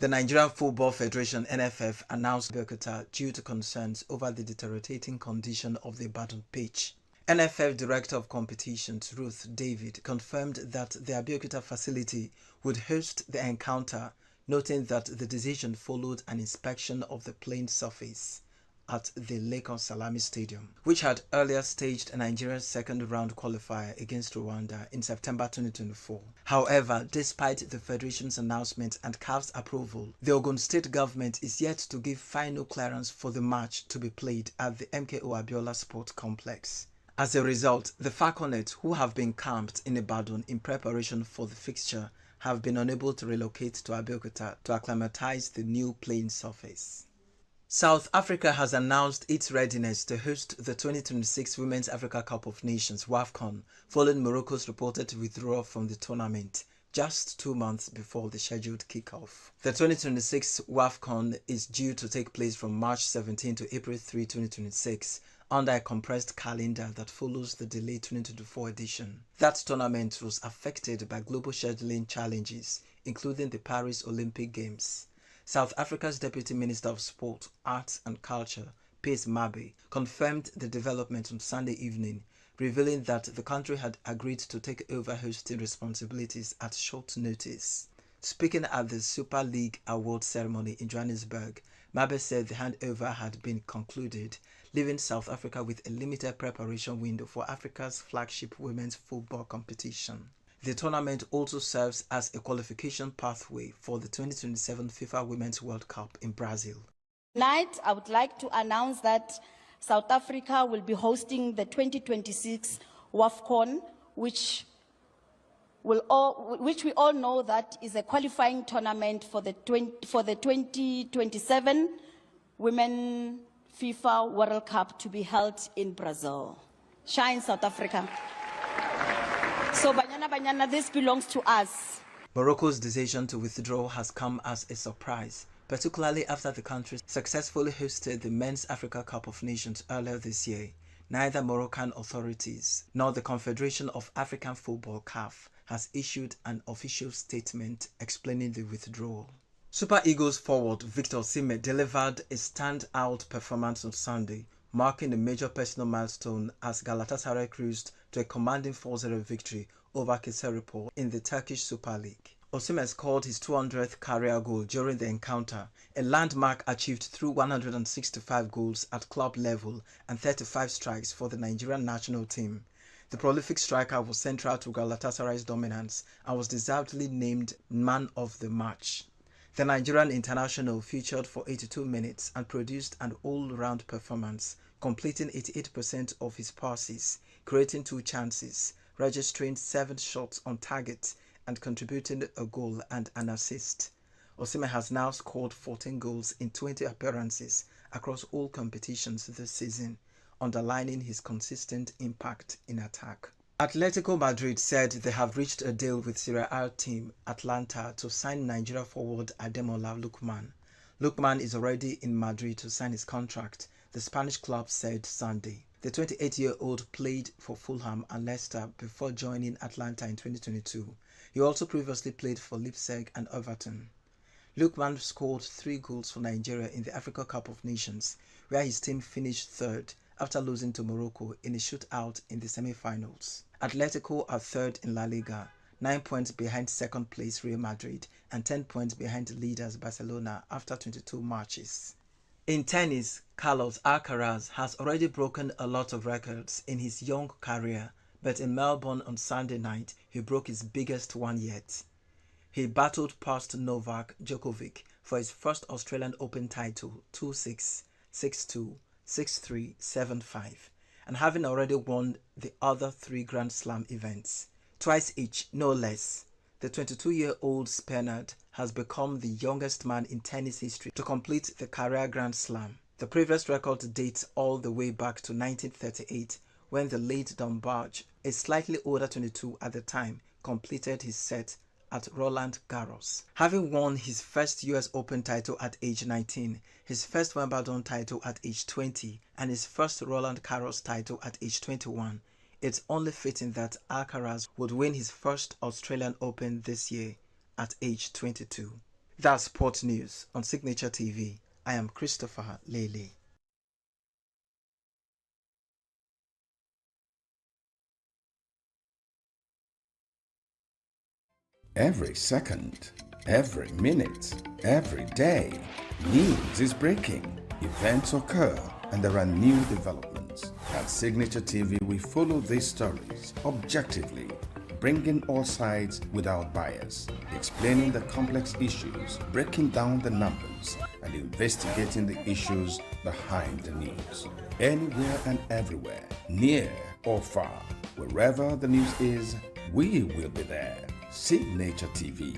The Nigerian Football Federation (NFF) announced boycott due to concerns over the deteriorating condition of the Ibadan pitch. NFF Director of Competitions Ruth David confirmed that the Abeokuta facility would host the encounter, noting that the decision followed an inspection of the playing surface at the Lagos Salami Stadium, which had earlier staged a Nigeria's second-round qualifier against Rwanda in September 2024. However, despite the Federation's announcement and CAF's approval, the Ogun State government is yet to give final clearance for the match to be played at the MKO Abiola Sports Complex. As a result, the Falconets, who have been camped in Ibadan in preparation for the fixture, have been unable to relocate to Abeokuta to acclimatize the new playing surface. South Africa has announced its readiness to host the 2026 Women's Africa Cup of Nations (WAFCON) following Morocco's reported withdrawal from the tournament just 2 months before the scheduled kickoff. The 2026 WAFCON is due to take place from March 17 to April 3, 2026, under a compressed calendar that follows the delayed 2024 edition. That tournament was affected by global scheduling challenges, including the Paris Olympic Games. South Africa's Deputy Minister of Sport, Arts and Culture, Piers Mabe, confirmed the development on Sunday evening, revealing that the country had agreed to take over hosting responsibilities at short notice. Speaking at the Super League Award ceremony in Johannesburg, Mabe said the handover had been concluded, leaving South Africa with a limited preparation window for Africa's flagship women's football competition. The tournament also serves as a qualification pathway for the 2027 FIFA Women's World Cup in Brazil. Tonight, I would like to announce that South Africa will be hosting the 2026 WAFCON, which we all know that is a qualifying tournament for the 2027 Women FIFA World Cup to be held in Brazil. Shine, South Africa. So, Banyana, this belongs to us. Morocco's decision to withdraw has come as a surprise, particularly after the country successfully hosted the Men's Africa Cup of Nations earlier this year. Neither Moroccan authorities nor the Confederation of African Football (CAF) has issued an official statement explaining the withdrawal. Super Eagles forward Victor Osimhen delivered a standout performance on Sunday, marking a major personal milestone as Galatasaray cruised to a commanding 4-0 victory over Kayserispor in the Turkish Super League. Osimhen scored his 200th career goal during the encounter, a landmark achieved through 165 goals at club level and 35 strikes for the Nigerian national team. The prolific striker was central to Galatasaray's dominance and was deservedly named man of the match. The Nigerian international featured for 82 minutes and produced an all-round performance, completing 88% of his passes, creating 2 chances, registering 7 shots on target, and contributing a goal and an assist. Osimhen has now scored 14 goals in 20 appearances across all competitions this season, underlining his consistent impact in attack. Atletico Madrid said they have reached a deal with Serie A team Atalanta to sign Nigeria forward Ademola Lookman. Lookman is already in Madrid to sign his contract, the Spanish club said Sunday. The 28-year-old played for Fulham and Leicester before joining Atlanta in 2022. He also previously played for Leipzig and Everton. Lookman scored 3 goals for Nigeria in the Africa Cup of Nations, where his team finished 3rd after losing to Morocco in a shootout in the semi-finals. Atletico are 3rd in La Liga, 9 points behind 2nd place Real Madrid and 10 points behind leaders Barcelona after 22 matches. In tennis, Carlos Alcaraz has already broken a lot of records in his young career, but in Melbourne on Sunday night, he broke his biggest one yet. He battled past Novak Djokovic for his first Australian Open title 2-6, 6-2, 6-3, 7-5, and having already won the other 3 Grand Slam events, twice each, no less. The 22-year-old Spaniard has become the youngest man in tennis history to complete the career Grand Slam. The previous record dates all the way back to 1938, when the late Dunbarge, a slightly older 22 at the time, completed his set at Roland Garros. Having won his first US Open title at age 19, his first Wimbledon title at age 20, and his first Roland Garros title at age 21, it's only fitting that Alcaraz would win his first Australian Open this year at age 22. That's Sport News on Signature TV. I am Christopher Lele. Every second, every minute, every day, news is breaking, events occur, and there are new developments. At Signature TV, we follow these stories objectively, bringing all sides without bias, explaining the complex issues, breaking down the numbers, and investigating the issues behind the news. Anywhere and everywhere, near or far, wherever the news is, we will be there. Signature TV.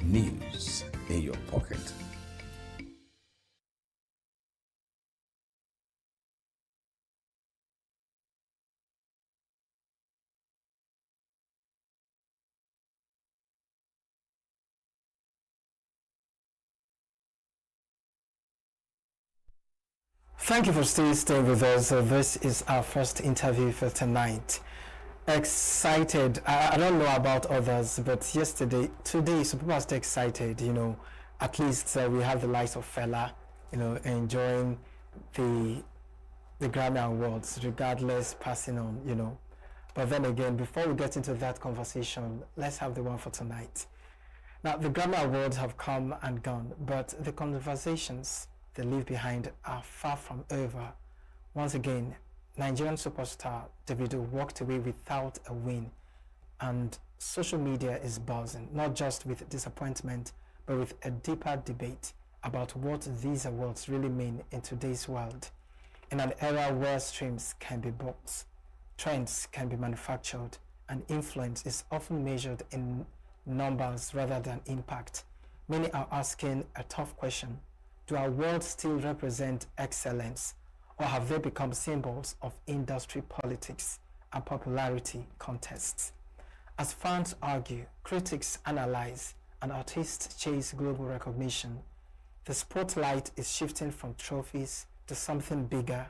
News in your pocket. Thank you for staying with us. This is our first interview for tonight. Excited. I don't know about others, but today, some people are still excited. At least we have the likes of Fela, enjoying the Grammy Awards, regardless, passing on. But then again, before we get into that conversation, let's have the one for tonight. Now, the Grammy Awards have come and gone, but the conversations they leave behind are far from over. Once again, Nigerian superstar Davido walked away without a win, and social media is buzzing, not just with disappointment, but with a deeper debate about what these awards really mean in today's world. In an era where streams can be bought, trends can be manufactured, and influence is often measured in numbers rather than impact, many are asking a tough question. Do awards still represent excellence, or have they become symbols of industry politics and popularity contests? As fans argue, critics analyze, and artists chase global recognition, the spotlight is shifting from trophies to something bigger,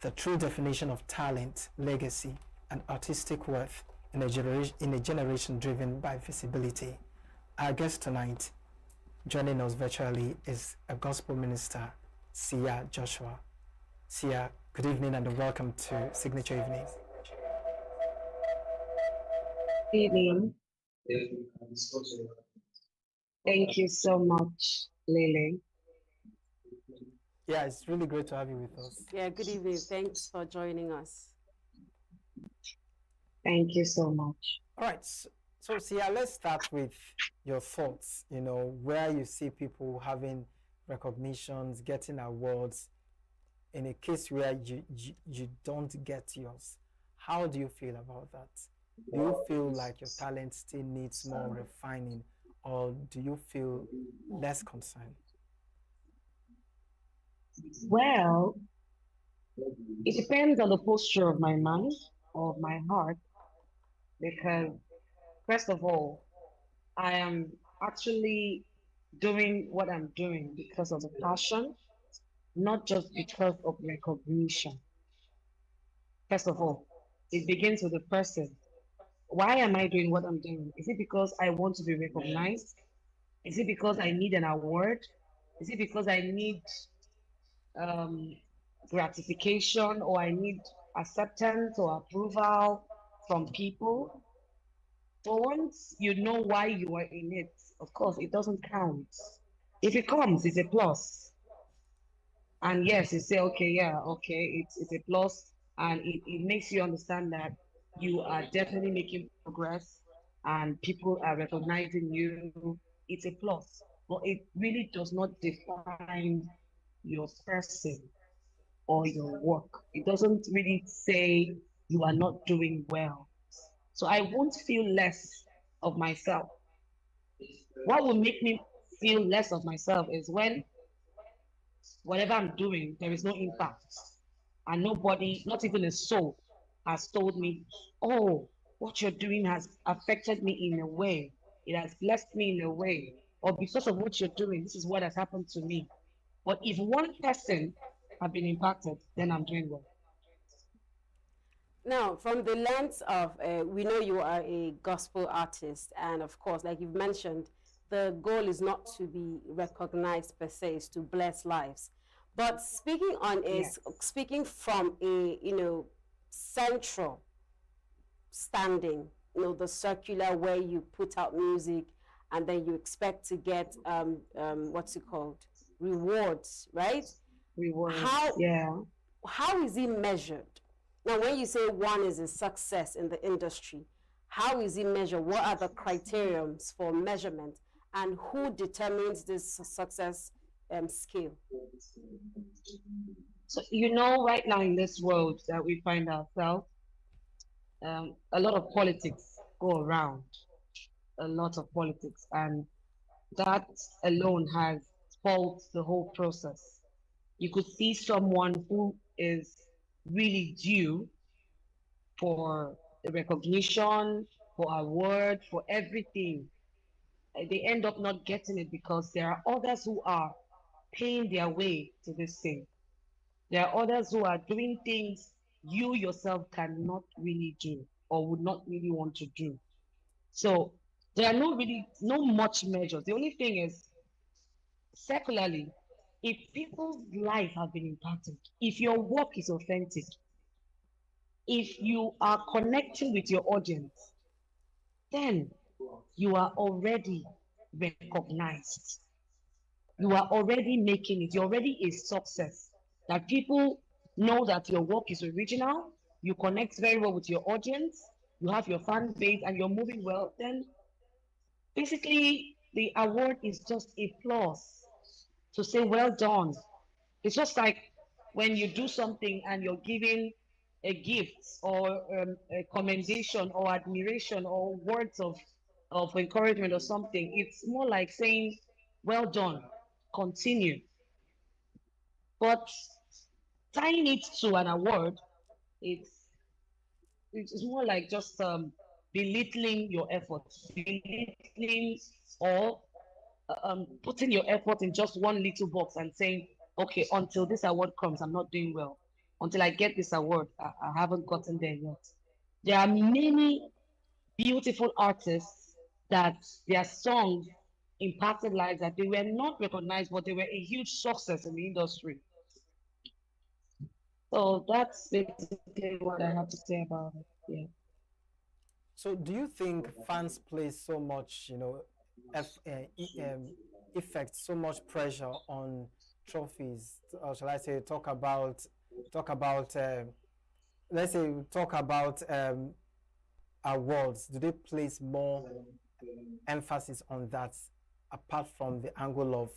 the true definition of talent, legacy, and artistic worth in a generation driven by visibility. Our guest tonight, joining us virtually, is a gospel minister, Sia Joshua. Sia, good evening and welcome to Signature Evening. Good evening. Thank you so much, Lily. Yeah, it's really great to have you with us. Yeah, good evening. Thanks for joining us. Thank you so much. All right. So Sia, let's start with your thoughts, where you see people having recognitions, getting awards, in a case where you don't get yours. How do you feel about that? Do you feel like your talent still needs more refining, or do you feel less concerned? Well, it depends on the posture of my mind or of my heart, because first of all, I am actually doing what I'm doing because of the passion, not just because of recognition. First of all, it begins with the person. Why am I doing what I'm doing? Is it because I want to be recognized? Is it because I need an award? Is it because I need um, gratification, or I need acceptance or approval from people? So once you know why you are in it, of course, it doesn't count. If it comes, it's a plus. And yes, you say, okay, yeah, okay, it's a plus, and it makes you understand that you are definitely making progress and people are recognizing you. It's a plus. But it really does not define your person or your work. It doesn't really say you are not doing well. So I won't feel less of myself. What will make me feel less of myself is when whatever I'm doing, there is no impact. And nobody, not even a soul, has told me, oh, what you're doing has affected me in a way. It has blessed me in a way. Or because of what you're doing, this is what has happened to me. But if one person have been impacted, then I'm doing well. Now, from the lens of, we know you are a gospel artist, and of course, like you've mentioned, the goal is not to be recognized per se, it's to bless lives. But speaking on Yes. speaking from a, central standing, the circular where you put out music and then you expect to get what's it called, rewards, right? Reward. How Yeah. how is it measured? Now, when you say one is a success in the industry, how is it measured? What are the criterions for measurement, and who determines this success scale? So, right now in this world that we find ourselves, a lot of politics go around, a lot of politics, and that alone has spoiled the whole process. You could see someone who is really due for the recognition, for award, for everything. They end up not getting it because there are others who are paying their way to this thing. There are others who are doing things you yourself cannot really do or would not really want to do. So there are no much measures. The only thing is, secularly, if people's lives have been impacted, if your work is authentic, if you are connecting with your audience, then you are already recognized. You are already making it. You're already a success. That people know that your work is original, you connect very well with your audience, you have your fan base, and you're moving well, then basically the award is just a plus to say, well done. It's just like when you do something and you're giving a gift or a commendation or admiration or words of encouragement or something. It's more like saying, well done, continue. But tying it to an award, it's it's more like just belittling your efforts, belittling or putting your effort in just one little box and saying, okay, until this award comes, I'm not doing well. Until I get this award, I haven't gotten there yet. There are many beautiful artists that their songs impacted lives that they were not recognized, but they were a huge success in the industry. So that's basically what I have to say about it. Yeah. So, do you think fans place so much, effect, so much pressure on trophies, or shall I say, talk about, let's say, talk about awards? Do they place more emphasis on that, apart from the angle of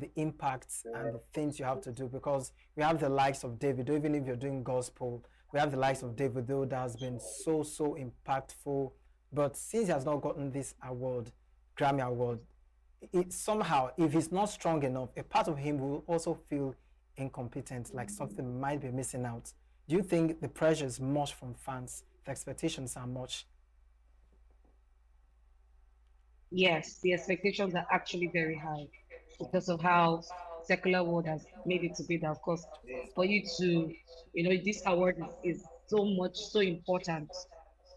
the impacts and the things you have to do? Because we have the likes of David, even if you're doing gospel, we have the likes of David though that has been so impactful, but since he has not gotten this award, Grammy award, it somehow, if he's not strong enough, a part of him will also feel incompetent, like something might be missing out. Do you think the pressure is much from fans, the expectations are much? Yes, the expectations are actually very high because of how secular world has made it to be that, of course, for you to, this award is so much, so important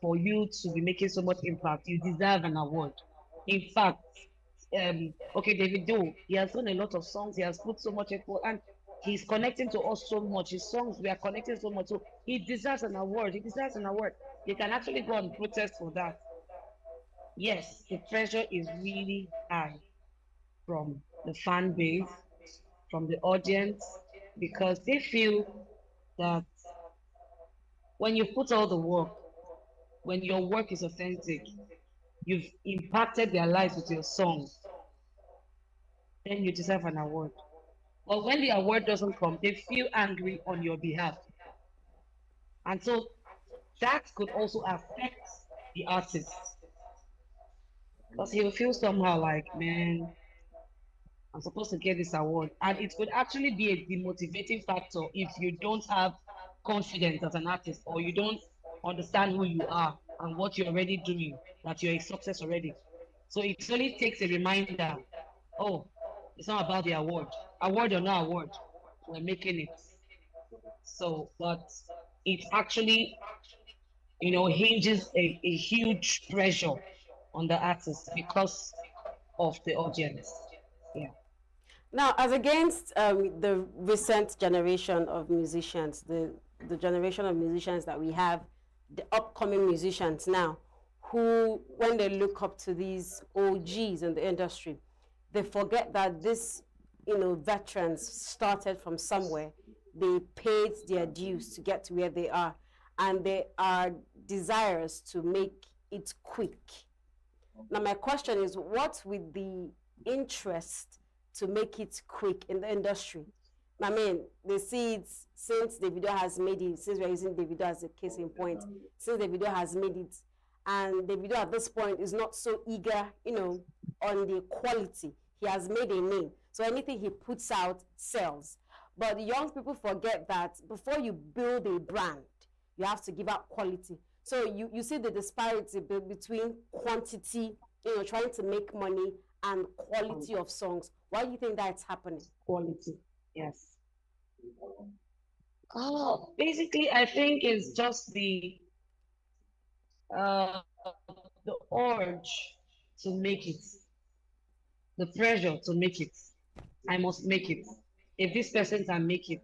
for you to be making so much impact. You deserve an award. In fact, okay, David Doe, he has done a lot of songs, he has put so much effort, and he's connecting to us so much. His songs, we are connecting so much. So he deserves an award. He deserves an award. You can actually go and protest for that. Yes, the pressure is really high from the fan base, from the audience, because they feel that when you put all the work, when your work is authentic, you've impacted their lives with your song, then you deserve an award. But when the award doesn't come, they feel angry on your behalf. And so that could also affect the artist because he will feel somehow like, man, I'm supposed to get this award. And it could actually be a demotivating factor if you don't have confidence as an artist or you don't understand who you are and what you're already doing, that you're a success already. So it only takes a reminder, oh, it's not about the award. Award or no award, we're making it. So, but it actually, hinges a huge pressure on the artist because of the audience. Yeah. Now, as against the recent generation of musicians, the generation of musicians that we have, the upcoming musicians now, who, when they look up to these OGs in the industry, they forget that this, veterans started from somewhere. They paid their dues to get to where they are, and they are desirous to make it quick. Now, my question is, what with the interest to make it quick in the industry? I mean, they see it since Davido has made it, since we're using Davido as a case in point, since Davido has made it, and Davido at this point is not so eager, on the quality. He has made a name, so anything he puts out sells. But young people forget that before you build a brand, you have to give out quality. So you see the disparity between quantity, trying to make money, and quality of songs. Why do you think that's happening? Quality, yes. Basically, I think it's just uh, the urge to make it, the pressure to make it. I must make it. If this person can make it,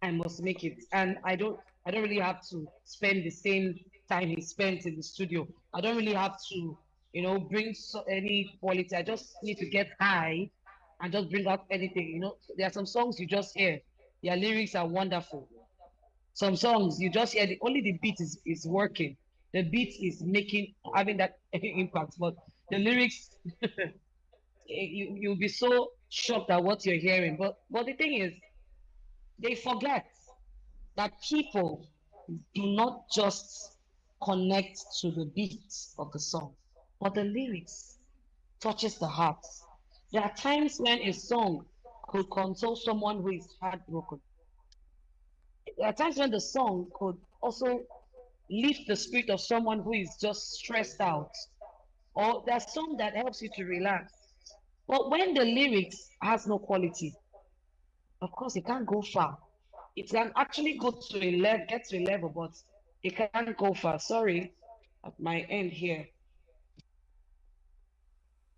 I must make it. And I don't really have to spend the same time he spent in the studio. I don't really have to, bring any quality. I just need to get high and just bring out anything. There are some songs you just hear. Their lyrics are wonderful. Some songs you just hear only the beat is working. The beat is having that impact, but the lyrics you'll be so shocked at what you're hearing. But the thing is, they forget that people do not just connect to the beats of the song, but the lyrics touches the heart. There are times when a song could console someone who is heartbroken. There are times when the song could also lift the spirit of someone who is just stressed out. Or there's a song that helps you to relax. But when the lyrics has no quality, of course, it can't go far. It can actually go to a level, get to a level, but it can't go far. Sorry, at my end here.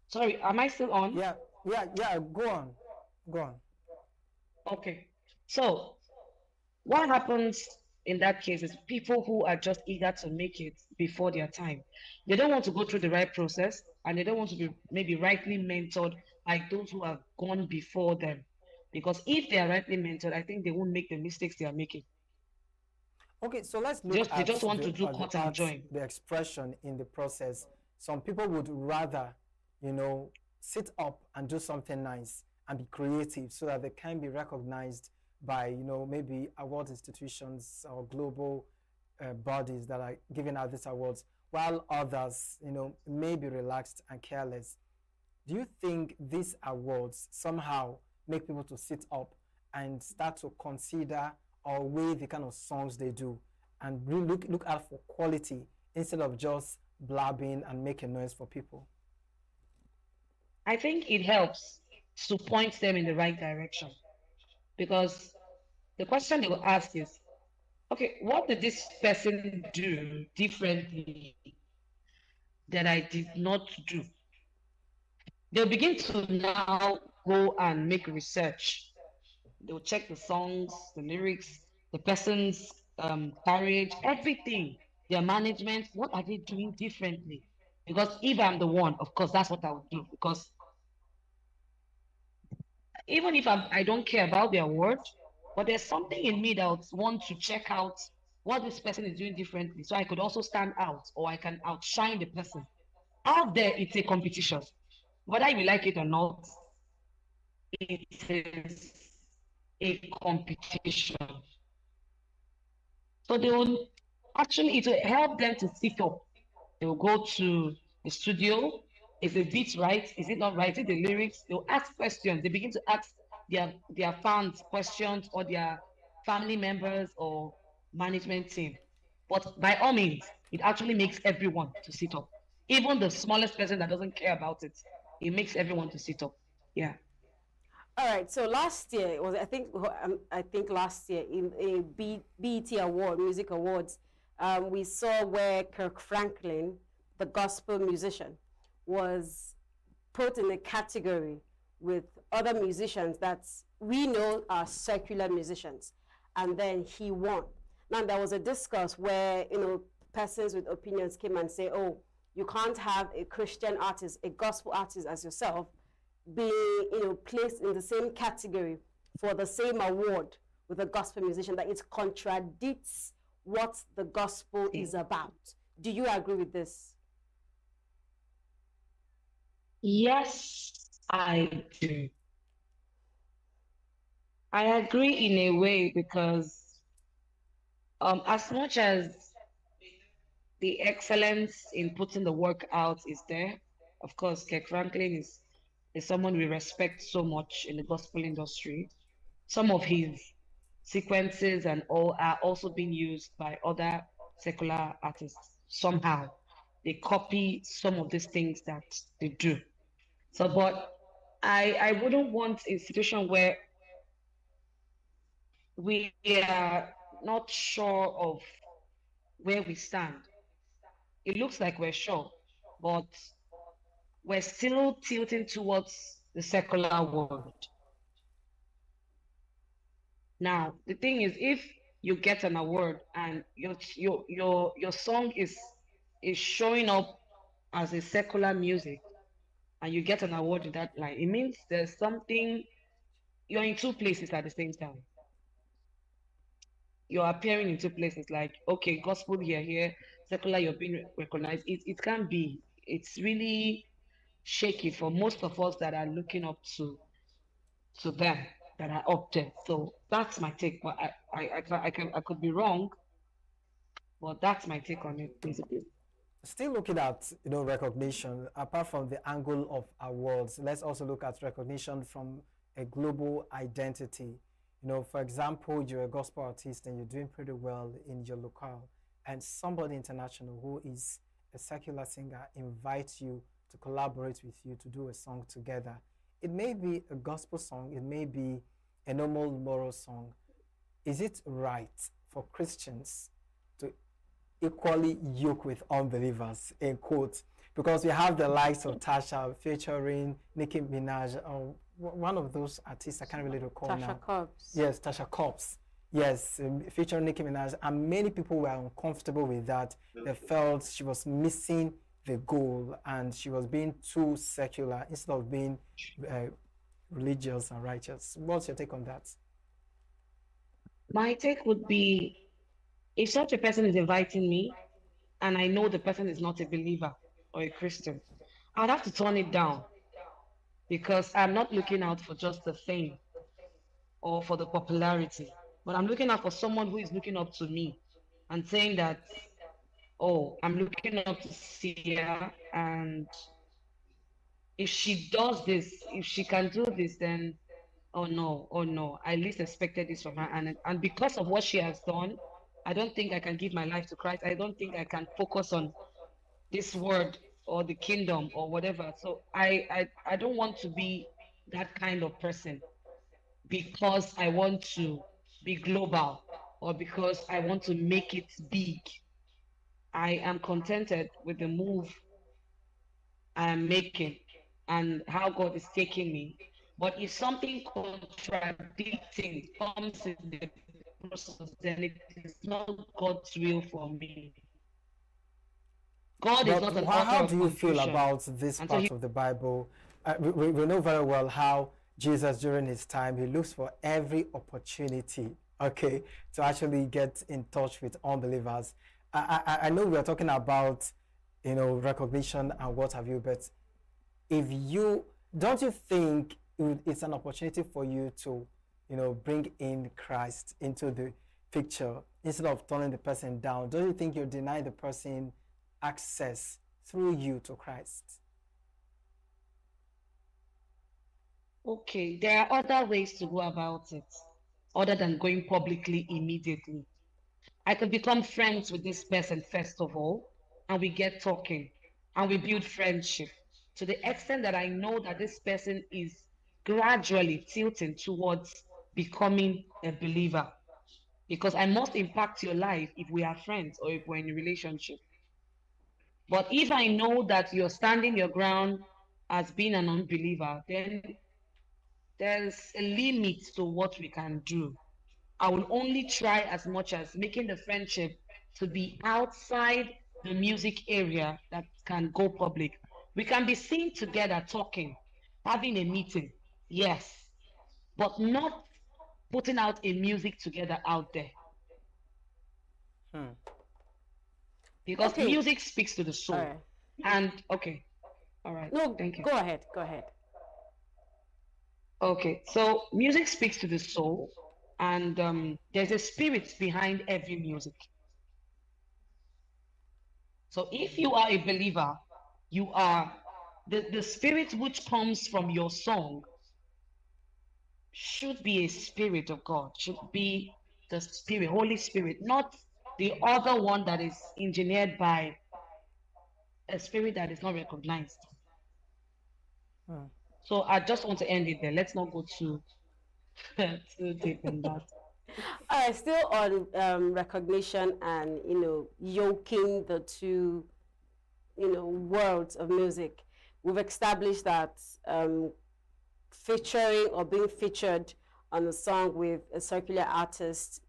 Sorry, am I still on? Yeah, yeah. Go on, go on. Okay. So what happens in that case is people who are just eager to make it before their time. They don't want to go through the right process, and they don't want to be maybe rightly mentored like those who have gone before them. Because if they are rightly mentored, I think they won't make the mistakes they are making. Okay, so let's look They just want to do at cut and join. the expression in the process. Some people would rather, sit up and do something nice and be creative so that they can be recognized by, maybe award institutions or global bodies that are giving out these awards, while others, may be relaxed and careless. Do you think these awards somehow make people to sit up and start to consider or weigh the kind of songs they do and really look out for quality instead of just blabbing and making noise for people? I think it helps to point them in the right direction, because the question they will ask is, okay, what did this person do differently that I did not do? They'll begin to now go and make research. They'll check the songs, the lyrics, the person's courage, everything, their management. What are they doing differently? Because if I'm the one, of course, that's what I would do. Because even if I don't care about their word, but there's something in me that would want to check out what this person is doing differently, so I could also stand out, or I can outshine the person. Out there, it's a competition. Whether you like it or not, it is a competition. So they will actually, it will help them to sit up. They will go to the studio. Is the beat right? Is it not right? Is it the lyrics? They'll ask questions. They begin to ask their fans questions, or their family members or management team. But by all means, it actually makes everyone to sit up. Even the smallest person that doesn't care about it, it makes everyone to sit up. Yeah. All right. So last year it was, I think last year in a BET Award, Music Awards, we saw where Kirk Franklin, the gospel musician, was put in a category with other musicians that we know are secular musicians, and then he won. Now there was a discourse where, you know, persons with opinions came and say, oh, you can't have a Christian artist, a gospel artist as yourself, be, you know, placed in the same category for the same award with a gospel musician, that it contradicts what the gospel is about. Do you agree with this? Yes, I do. I agree in a way because as much as the excellence in putting the work out is there, of course, Kirk Franklin is someone we respect so much in the gospel industry. Some of his sequences and all are also being used by other secular artists somehow. They copy some of these things that they do. So, but I wouldn't want a situation where we are not sure of where we stand. It looks like we're sure, but we're still tilting towards the secular world. Now, the thing is, if you get an award and your song is showing up as a secular music and you get an award in that line, it means there's something, you're in two places at the same time. You're appearing in two places, like, okay, gospel here, secular, you're being recognized. It can't be. It's really shaky for most of us that are looking up to them, that are up there. So that's my take. But I could be wrong, but that's my take on it, basically. Still looking at, you know, recognition, apart from the angle of awards, let's also look at recognition from a global identity. You know, for example, you're a gospel artist and you're doing pretty well in your locale, and somebody international who is a secular singer invites you to collaborate with you to do a song together. It may be a gospel song, it may be a normal moral song. Is it right for Christians to equally yoke with unbelievers, in quotes? Because we have the likes of Tasha featuring Nicki Minaj, or one of those artists I can't really recall Tasha now. Cobbs. Yes, Tasha Cobbs. Yes, featuring Nicki Minaj, and many people were uncomfortable with that. They felt she was missing the goal and she was being too secular instead of being religious and righteous. What's your take on that? My take would be, if such a person is inviting me and I know the person is not a believer or a Christian, I'd have to turn it down because I'm not looking out for just the fame or for the popularity, but I'm looking out for someone who is looking up to me and saying that, oh, I'm looking up to Sia, and if she does this, if she can do this, then oh no, I least expected this from her. And because of what she has done, I don't think I can give my life to Christ. I don't think I can focus on this word or the kingdom or whatever. So I don't want to be that kind of person because I want to be global or because I want to make it big. I am contented with the move I am making and how God is taking me. But if something contradicting comes in the process, then it is not God's will for me. God is But not an author how of do you feel confusion. about this And so part of the Bible? We know very well how Jesus, during his time, he looks for every opportunity, okay, to actually get in touch with unbelievers. I know we are talking about, you know, recognition and what have you, but if you don't, you think it's an opportunity for you to, you know, bring in Christ into the picture instead of turning the person down? Don't you think you deny the person access through you to Christ? okay, there are other ways to go about it other than going publicly immediately. I could become friends with this person first of all, and we get talking and we build friendship to the extent that I know that this person is gradually tilting towards becoming a believer. Because I must impact your life if we are friends or if we're in a relationship. But if I know that you're standing your ground as being an unbeliever, then there's a limit to what we can do. I will only try as much as making the friendship to be outside the music area that can go public. We can be seen together talking, having a meeting, yes, but not putting out a music together out there. Because Okay. music speaks to the soul. All right. And okay, all right, No, thank you. go ahead. Go ahead. Okay, so music speaks to the soul, and there's a spirit behind every music. So if you are a believer, you are the spirit which comes from your song should be a spirit of God, should be the spirit, Holy Spirit, not the other one that is engineered by a spirit that is not recognized. So I just want to end it there. Let's not go too deep in that. All right, still on recognition and, yoking the two, worlds of music. We've established that featuring or being featured on a song with a secular artist,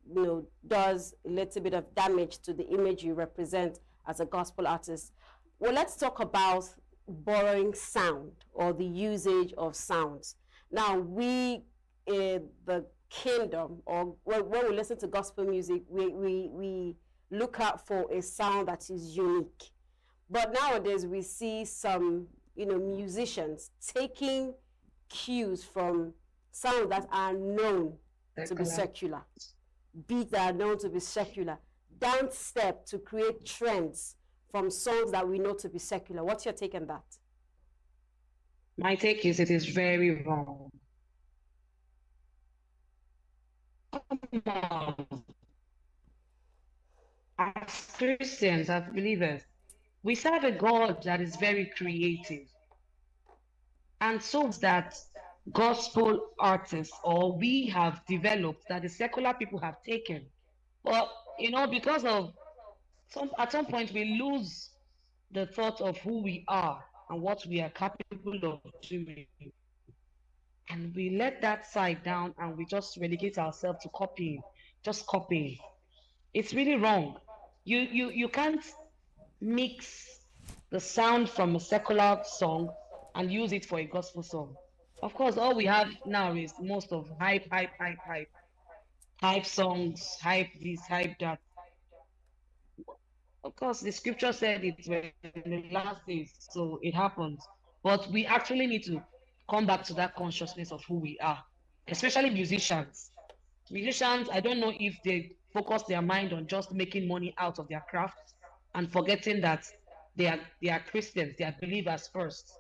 does a little bit of damage to the image you represent as a gospel artist. Well, let's talk about borrowing sound or the usage of sounds. Now, we in the kingdom, or when we listen to gospel music, we look out for a sound that is unique. But nowadays, we see some, musicians taking cues from sounds that are known to be secular, beats that are known to be secular, dance step to create trends from songs that we know to be secular. What's your take on that? My take is it is very wrong. Come on. As Christians, as believers, we serve a God that is very creative. And so that gospel artists, or we have developed, that the secular people have taken. But, because of at some point we lose the thought of who we are and what we are capable of doing. And we let that side down and we just relegate ourselves to copying, just copying. It's really wrong. You can't mix the sound from a secular song and use it for a gospel song. Of course, all we have now is most of hype songs, hype this, hype that. Of course, the scripture said it in the last days, so it happens. But we actually need to come back to that consciousness of who we are, especially musicians. Musicians, I don't know if they focus their mind on just making money out of their craft and forgetting that they are Christians, they are believers first.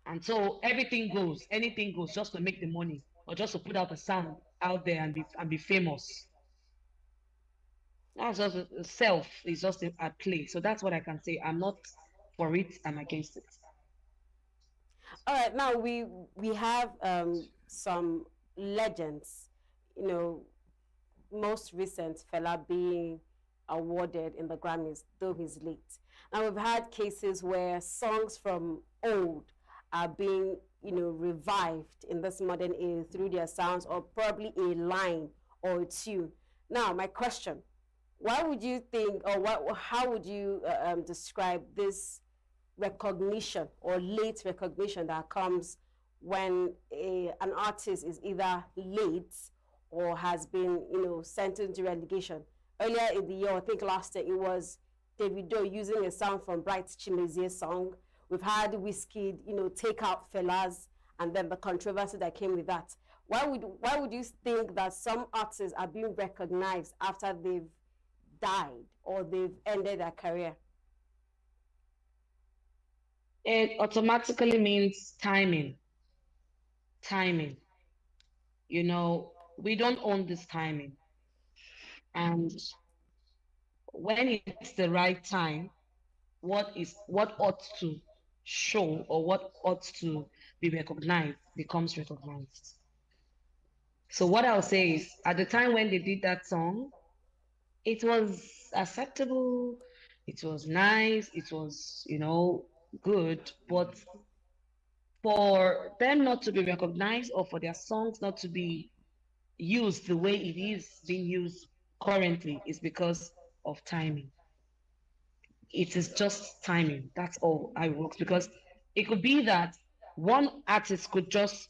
And so everything goes, anything goes just to make the money or just to put out a sound out there and be famous. That's just self is just at play. So that's what I can say. I'm not for it, I'm against it. All right, now we have some legends, most recent Fela being awarded in the Grammys, though he's late. Now we've had cases where songs from old are being, revived in this modern era through their sounds or probably a line or a tune. Now, my question, why would you think, or how would you describe this recognition or late recognition that comes when an artist is either late or has been, sent into relegation? Earlier in the year, I think last year, it was Davido using a sound from Bright Chimezie's song. We've had Wizkid, take out Fela's, and then the controversy that came with that. Why would you think that some artists are being recognized after they've died or they've ended their career? It automatically means timing. Timing. We don't own this timing. And when it's the right time, what ought to show or what ought to be recognized becomes recognized. So what I'll say is, at the time when they did that song, it was acceptable, it was nice, it was, good, but for them not to be recognized or for their songs not to be used the way it is being used currently is because of timing. It is just timing. That's all I works because it could be that one artist could just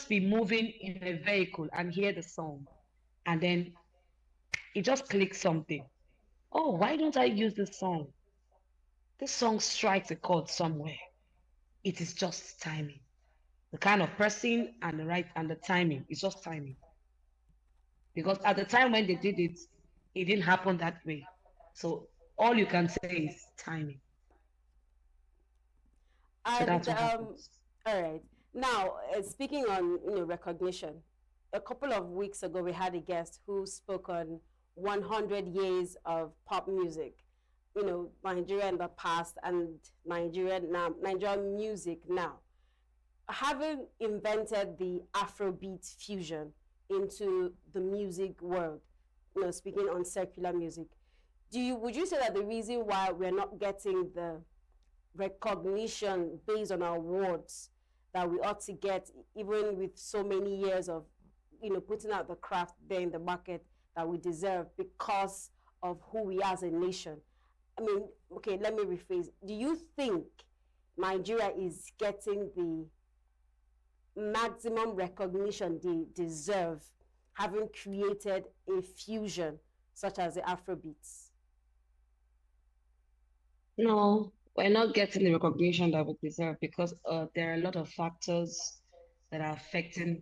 be moving in a vehicle and hear the song, and then it just clicks something. Oh, why don't I use this song? This song strikes a chord somewhere. It is just timing. The kind of person and the right and the timing. It's just timing. Because at the time when they did it, it didn't happen that way. So all you can say is timing. So And that's what happens. all right. Now, speaking on recognition, a couple of weeks ago we had a guest who spoke on 100 years of pop music. Nigeria in the past and Nigeria now, Nigerian music now. Having invented the Afrobeat fusion into the music world, speaking on secular music, would you say that the reason why we're not getting the recognition based on our awards that we ought to get, even with so many years of putting out the craft there in the market that we deserve because of who we are as a nation? I mean, okay, let me rephrase. Do you think Nigeria is getting the maximum recognition they deserve, having created a fusion such as the Afrobeats? No, we're not getting the recognition that we deserve because there are a lot of factors that are affecting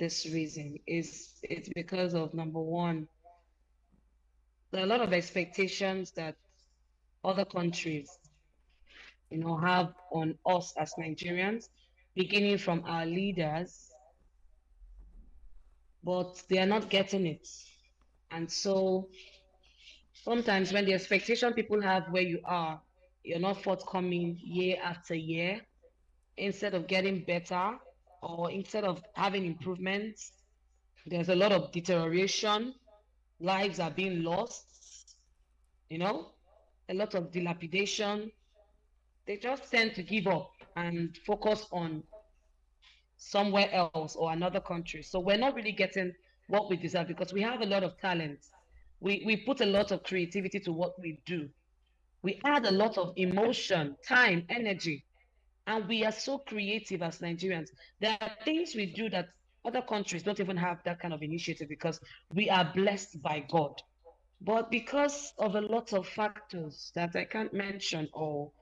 this reason. It's because of number one, there are a lot of expectations that other countries, have on us as Nigerians, beginning from our leaders, but they are not getting it. And so sometimes when the expectation people have where you are, you're not forthcoming year after year, instead of getting better or instead of having improvements, there's a lot of deterioration, lives are being lost, you know, a lot of dilapidation. They just tend to give up and focus on somewhere else or another country. So we're not really getting what we deserve because we have a lot of talent. We put a lot of creativity to what we do. We add a lot of emotion, time, energy, and we are so creative as Nigerians. There are things we do that other countries don't even have that kind of initiative because we are blessed by God. But because of a lot of factors that I can't mention, or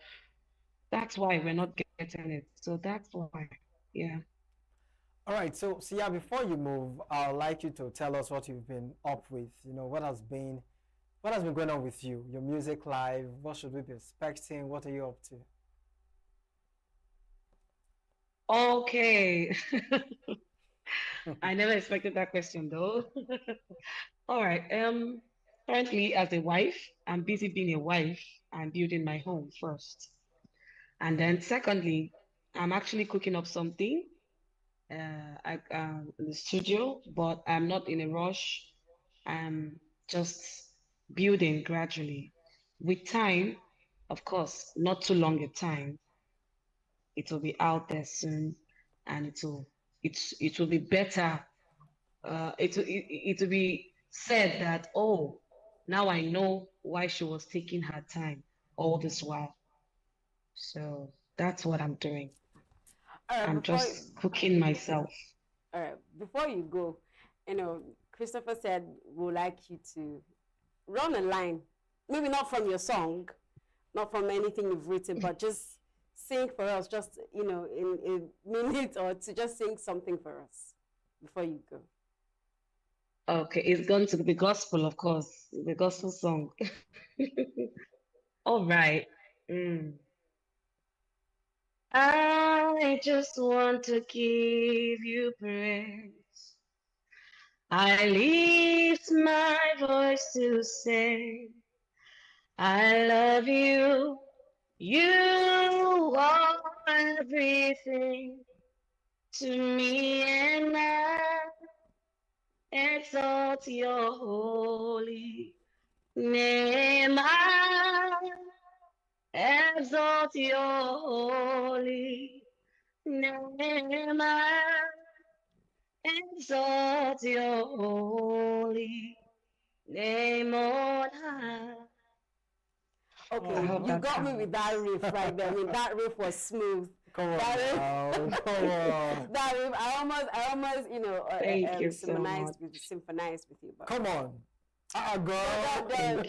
that's why we're not getting it. So that's why, yeah. All right, so Sia, before you move, I'd like you to tell us what you've been up with. What has been going on with you? Your music live, what should we be expecting? What are you up to? Okay. I never expected that question though. All right. Currently as a wife, I'm busy being a wife and building my home first. And then secondly, I'm actually cooking up something in the studio, but I'm not in a rush. I'm just building gradually. With time, of course, not too long a time, it will be out there soon, and it will be better. It will be said that, oh, now I know why she was taking her time all this while. So that's what I'm doing. All right, I'm just cooking myself. before you go, Christopher said we'd like you to run a line, maybe not from your song, not from anything you've written, but just sing for us, just in a minute or two, just sing something for us before you go. Okay, it's going to be gospel, of course, the gospel song. All right. Mm. I just want to give you praise. I lift my voice to say, I love you. You are everything to me, and I exalt your holy name. I exalt your holy name. I exalt your holy name on high. Okay, I hope you that got me with that riff right there. I mean, that riff was smooth. Come on That riff, now, come on. that riff, I almost, you know, Thank you so much. symphonized with you. But Come on. Girl.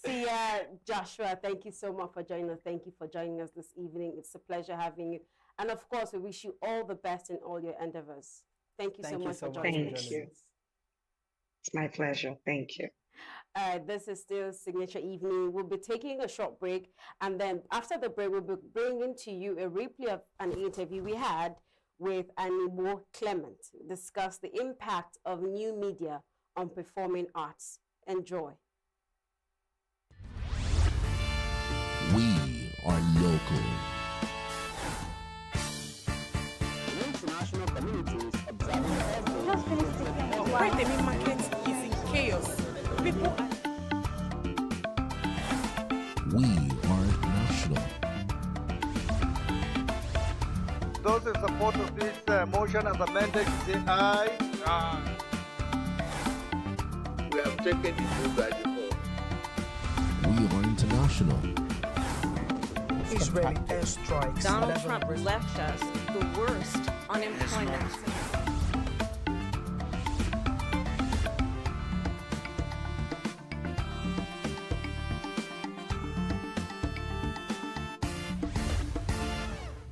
See, Joshua, thank you so much for joining us. Thank you for joining us this evening. It's a pleasure having you. And of course, we wish you all the best in all your endeavors. Thank you so much for joining us. Thank you. It's my pleasure. Thank you. This is still Signature Evening. We'll be taking a short break, and then after the break, we'll be bringing to you a replay of an interview we had with ENUGU Clement. Discuss the impact of new media on performing arts. Enjoy. We are local. International communities observing Just finished the game. Why the main market is in chaos. People are... We are national. Those in support of this motion as amended, say aye. Aye. We have taken the vote by default. We are international. Israeli airstrikes. Donald Trump left us the worst unemployment.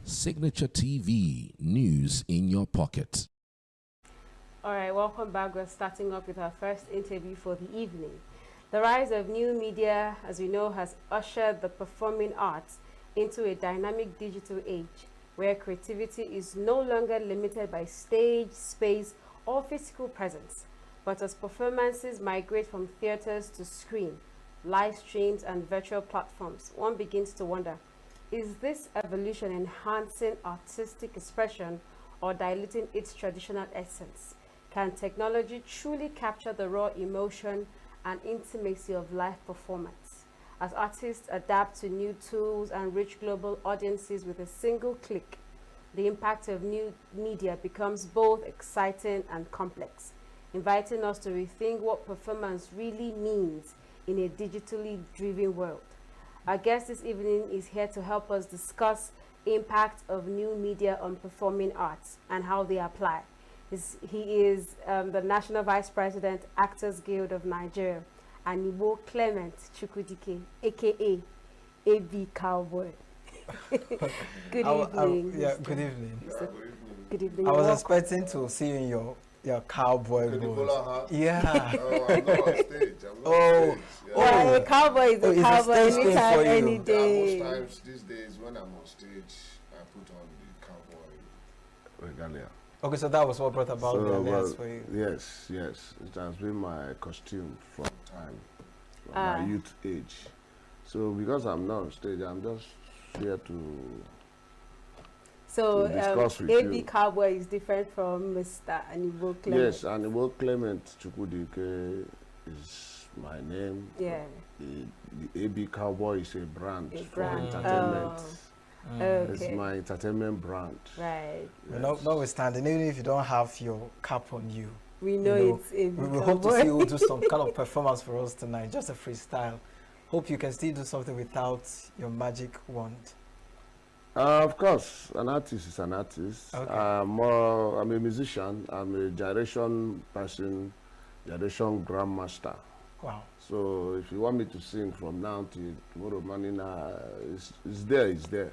Signature TV, news in your pocket. All right, welcome back. We're starting off with our first interview for the evening. The rise of new media, as we know, has ushered the performing arts into a dynamic digital age where creativity is no longer limited by stage, space, or physical presence. But as performances migrate from theaters to screen, live streams, and virtual platforms, one begins to wonder, is this evolution enhancing artistic expression or diluting its traditional essence? Can technology truly capture the raw emotion and intimacy of live performance? As artists adapt to new tools and reach global audiences with a single click, the impact of new media becomes both exciting and complex, inviting us to rethink what performance really means in a digitally driven world. Our guest this evening is here to help us discuss impact of new media on performing arts and how they apply. He is the National Vice President, Actors Guild of Nigeria, ENUGU Clement Chukwudike, aka AB Cowboy. Good evening. Good evening. Good evening. I was expecting to see you in your cowboy boots. Yeah. Oh, I'm not on stage. I'm not Oh. on stage. Yeah. Yeah, a cowboy is a it's a cowboy stage thing anytime, for you. any day. Most times these days when I'm on stage, I put on the cowboy regalia. Okay, so that was what brought about the alliance well, for you. yes, it has been my costume from my youth age. So because I'm not on stage, I'm just here to So discuss with AB you. Cowboy is different from Mr. ENUGU Clement. Yes, ENUGU Clement Chukwudike is my name. Yeah. The AB Cowboy is a brand A for brand. entertainment. It's Okay. my entertainment brand. Right. But notwithstanding, even if you don't have your cap on you, We know, it's AB we Cowboy. hope to see you do some kind of performance for us tonight, just a freestyle. Hope you can still do something without your magic wand. Of course, an artist is an artist. Okay. I'm a musician. I'm a gyration person, gyration grandmaster. Wow. So if you want me to sing from now to tomorrow morning, it's there, it's there.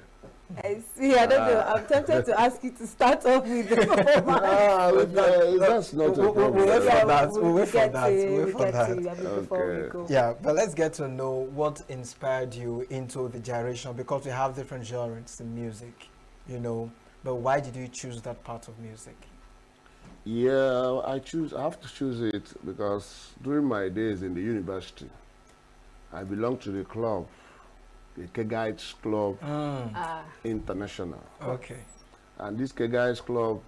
I see, I don't know. I'm tempted to ask you to start off with the performance. That's not a problem. We'll wait for Yeah, that. We'll wait for get that. to- We'll wait we'll for get that. to you, I mean, before we Okay. go. Yeah, but let's get to know what inspired you into the gyration, because we have different genres in music, but why did you choose that part of music? Yeah, I have to choose it because during my days in the university, I belonged to the club, the Kegites Club International. Okay. And this Kegites Club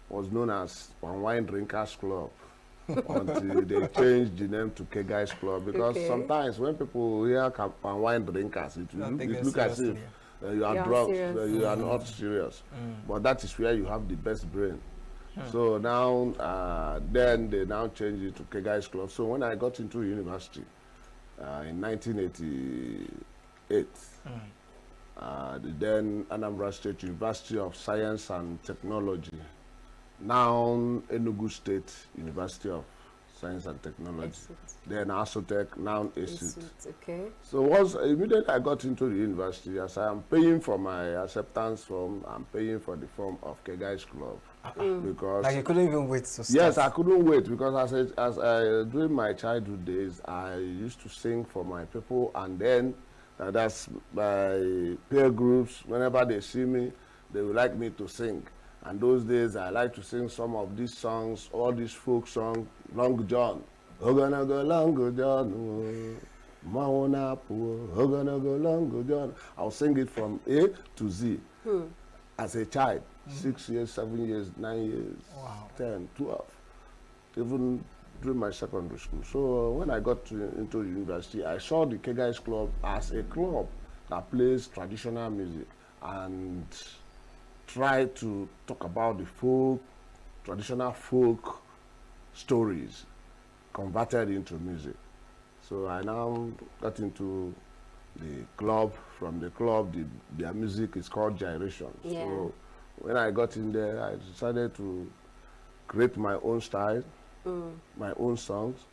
was known as One Wine Drinkers Club. until they changed the name to K Guys Club, because sometimes when people hear camp and wine drinkers, it look as if you are drunk, you are not serious. But that is where you have the best brain. So now, then they now changed it to K Guys Club. So when I got into university in 1988, then Anambra State University of Science and Technology, now ENUGU State University of Science and Technology, then ASOTEC, now ESUT. Okay. So once immediately I got into the university, as I am paying for my acceptance form, I'm paying for the form of K Guys Club. Because like you couldn't even wait to start. Yes, I couldn't wait, because during my childhood days, I used to sing for my people, and then that's my peer groups. Whenever they see me, they would like me to sing. And those days, I like to sing some of these songs, all these folk songs, Long John. Ogana go Long John, Maona Po, Ogana go Long John. I'll sing it from A to Z as a child. 6 years, 7 years, 9 years, 10, 12, even during my secondary school. So when I got into university, I saw the K Guys Club as a club that plays traditional music and try to talk about the traditional folk stories converted into music. So I now got into the club. From the club, their music is called Gyration. Yeah. So when I got in there, I decided to create my own style, my own songs,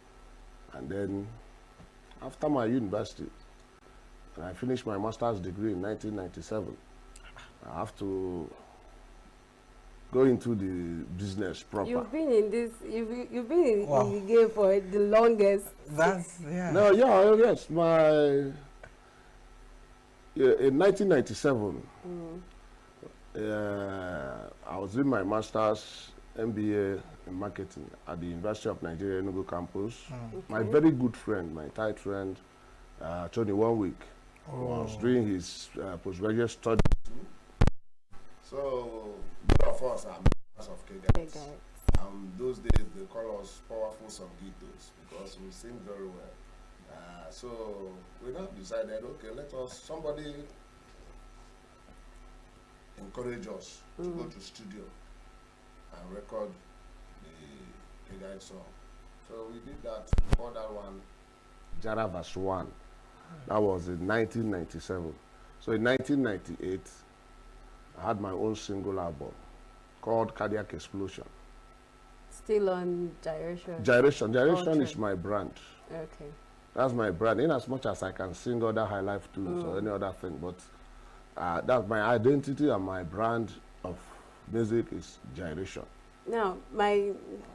and then after my university, and I finished my master's degree in 1997, I have to go into the business proper. You've been in this, you've been in the game for the longest. That's, yeah. No, yeah, yes, in 1997, I was doing my master's MBA in marketing at the University of Nigeria ENUGU campus. My very good friend, my tight friend, Tony 1 week, was doing his postgraduate studies. So both of us are members of K Guys. Those days they call us powerful songitos because we sing very well. So we now decided, okay, somebody encourage us to go to studio and record the K Guys song. So we did that. Before that one, Jara verse 1. That was in 1997. So in 1998, I had my own single album called Cardiac Explosion. Still on Gyration? Gyration is my brand. Okay. That's my brand, in as much as I can sing other high life tunes or any other thing, but that's my identity and my brand of music is Gyration. Now,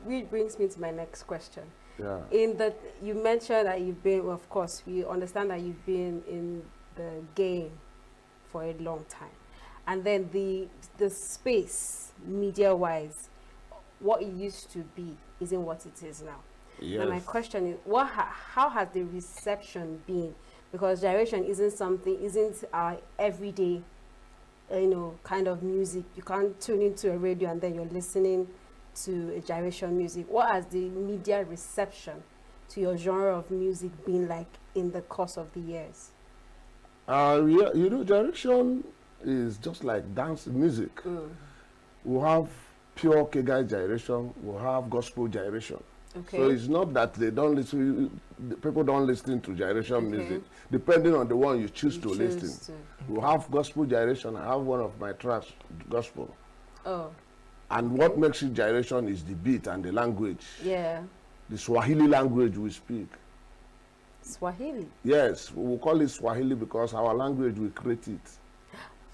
which brings me to my next question. Yeah. In that, you mentioned that you've been, well, of course, we understand that you've been in the game for a long time. And then the space, media-wise, what it used to be isn't what it is now. Yes. And my question is, how has the reception been? Because Gyration isn't our everyday, kind of music. You can't tune into a radio and then you're listening to a Gyration music. What has the media reception to your genre of music been like in the course of the years? Gyration is just like dance music. We have pure K Guys Gyration, we have gospel Gyration. Okay. So it's not that they don't listen, people don't listen to Gyration music, depending on the one you choose to listen. We have gospel Gyration. I have one of my tracks, gospel. Oh. And what makes it Gyration is the beat and the language. Yeah. The Swahili language we speak. Swahili? Yes, we call it Swahili because our language, we create it.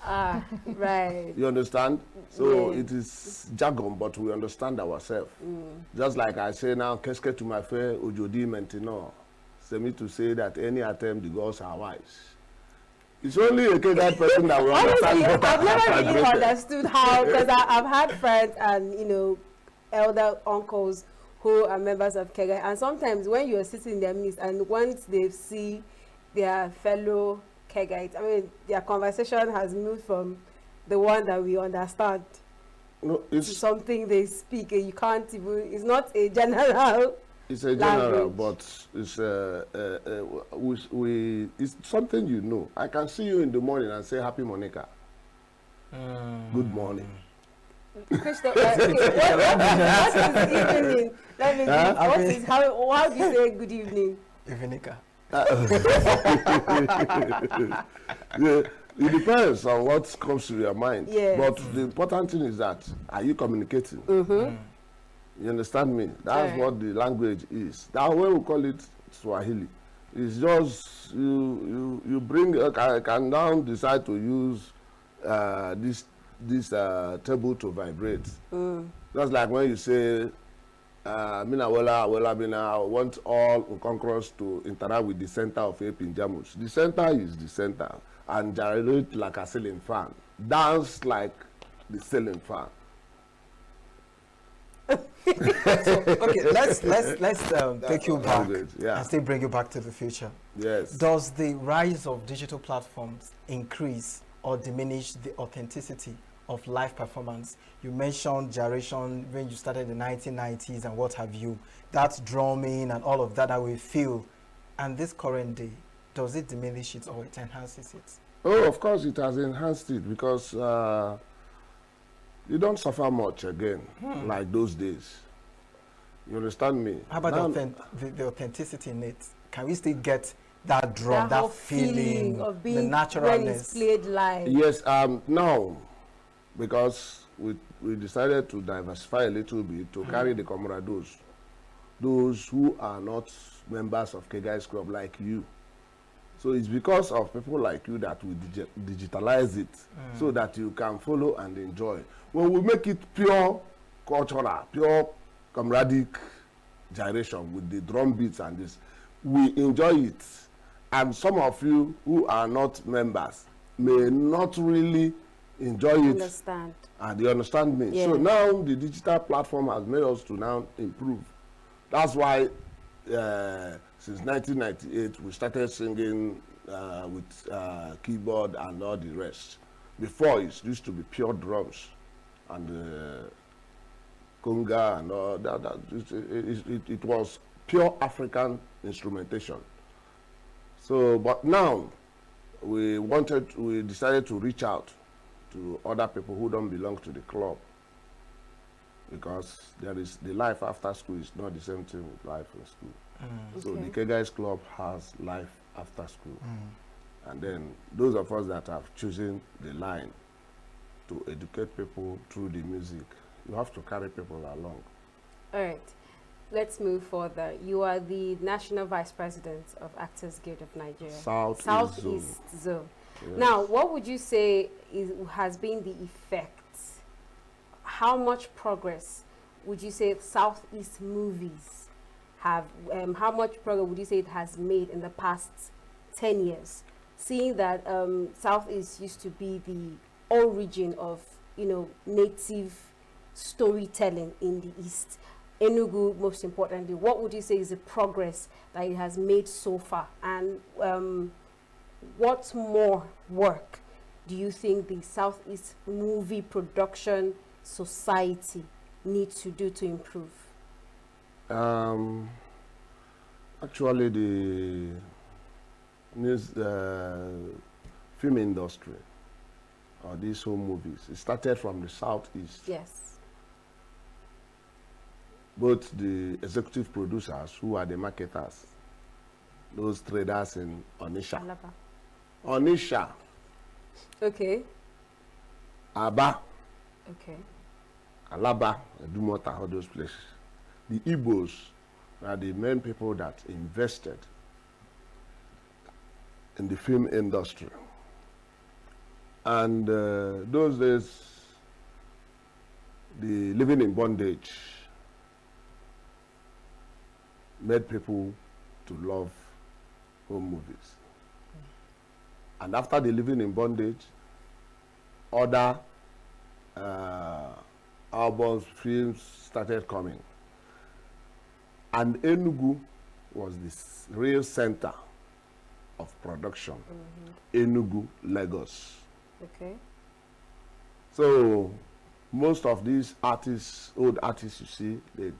Ah, right. You understand? So it is jargon, but we understand ourselves. Just like I say now, qu'est-ce que tu m'as fait aujourd'hui maintenant? C'est me to say that any attempt, the gods are wise. It's only a K-Guy person that will understand better. I've never really understood how, because I've had friends and, elder uncles who are members of K-Guy, and sometimes when you're sitting in their midst and once they see their fellow K-Guys, I mean, their conversation has moved from the one that we understand No, it's something they speak, and you can't even. It's not a general. It's a general, language. but it's something you know. I can see you in the morning and say, "Happy Monica." Good morning. Christoph, what is evening? Let me how do you say good evening? Evenica. Yeah, it depends on what comes to your mind. Yes. But the important thing is that, are you communicating? You understand me? That's what the language is. That way we call it Swahili. It's just you bring. I can now decide to use this table to vibrate. Just like when you say, "Mina wela mina," I want all Nkonkros to interact with the center of a Pinjamus. The center is the center, and gyrate like a ceiling fan, dance like the ceiling fan. So, okay, let's take you back yeah. and still bring you back to the future. Yes. Does the rise of digital platforms increase or diminish the authenticity of live performance? You mentioned gyration when you started in the 1990s and what have you. That's drumming and all of that we feel. And this current day, does it diminish it or it enhances it? Oh, of course it has enhanced it, because you don't suffer much again like those days. You understand me? How about the authenticity in it? Can we still get that drum, that feeling of being the naturalness when it's played live? Yes, now, because we decided to diversify a little bit to carry the camaraderos, those who are not members of K-Guys Club like you. So it's because of people like you that we digitalize it so that you can follow and enjoy. When we make it pure cultural, pure camaraderie gyration with the drum beats and this, we enjoy it. And some of you who are not members may not really enjoy it. Understand. And you understand me? Yeah. So now the digital platform has made us to now improve. That's why since 1998 we started singing with keyboard and all the rest. Before it used to be pure drums and conga and all that. It was pure African instrumentation. So, but now we decided to reach out to other people who don't belong to the club, because there is the life after school is not the same thing with life in school. So the K-Guys Club has life after school. And then those of us that have chosen the line to educate people through the music, you have to carry people along. All right. Let's move further. You are the National Vice President of Actors Guild of Nigeria. Southeast Zone. Yes. Now, what would you say has been the effect? How much progress would you say Southeast movies have, how much progress would you say it has made in the past 10 years? Seeing that Southeast used to be the origin of, native storytelling in the East. ENUGU, most importantly, what would you say is the progress that it has made so far? And what more work do you think the Southeast Movie Production Society needs to do to improve? Actually, the film industry, or these home movies, it started from the Southeast. Yes. Both the executive producers, who are the marketers, those traders in Onisha. Alaba. Onisha. Okay. Aba. Okay. Alaba, Dumota, all those places. The Igbos are the main people that invested in the film industry. And those days, the living in bondage made people to love home movies. And after the living in bondage, other albums, films started coming. And ENUGU was this real center of production. ENUGU, Lagos. Okay. So most of these artists, old artists you see, they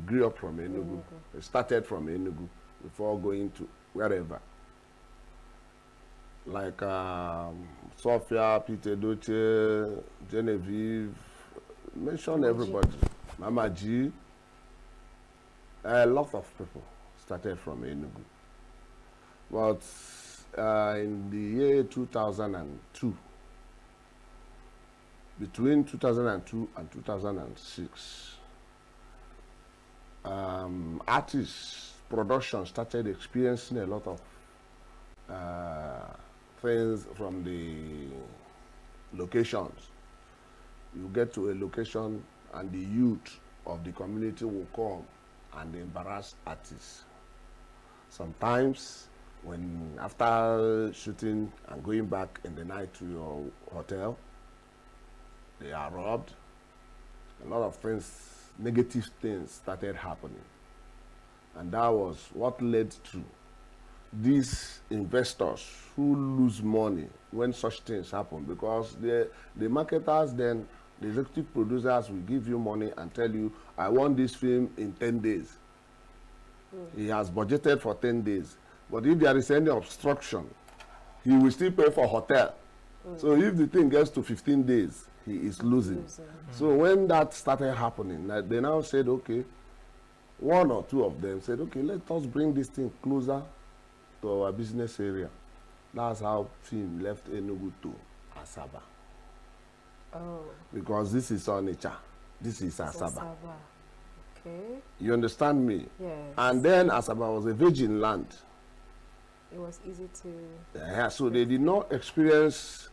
grew up from Enugu. They started from Enugu before going to wherever. Like Sophia, Peter Doche, Genevieve, mention everybody. Mama G. A lot of people started from Enugu. But in the year 2002, between 2002 and 2006, artists, production started experiencing a lot of things from the locations. You get to a location and the youth of the community will come and embarrass artists. Sometimes when after shooting and going back in the night to your hotel, they are robbed. A lot of things, negative things started happening. And that was what led to these investors who lose money when such things happen, because the marketers then, the executive producers will give you money and tell you, I want this film in 10 days. He has budgeted for 10 days. But if there is any obstruction, he will still pay for hotel. So if the thing gets to 15 days, he is losing. So when that started happening, they now said, okay, one or two of them said, okay, let us bring this thing closer to our business area. That's how film left Enugu to Asaba. Oh. Because this is Onitsha, this is Asaba. Okay. You understand me? Yes. And then Asaba was a virgin land. It was easy to... Yeah, so they did not experience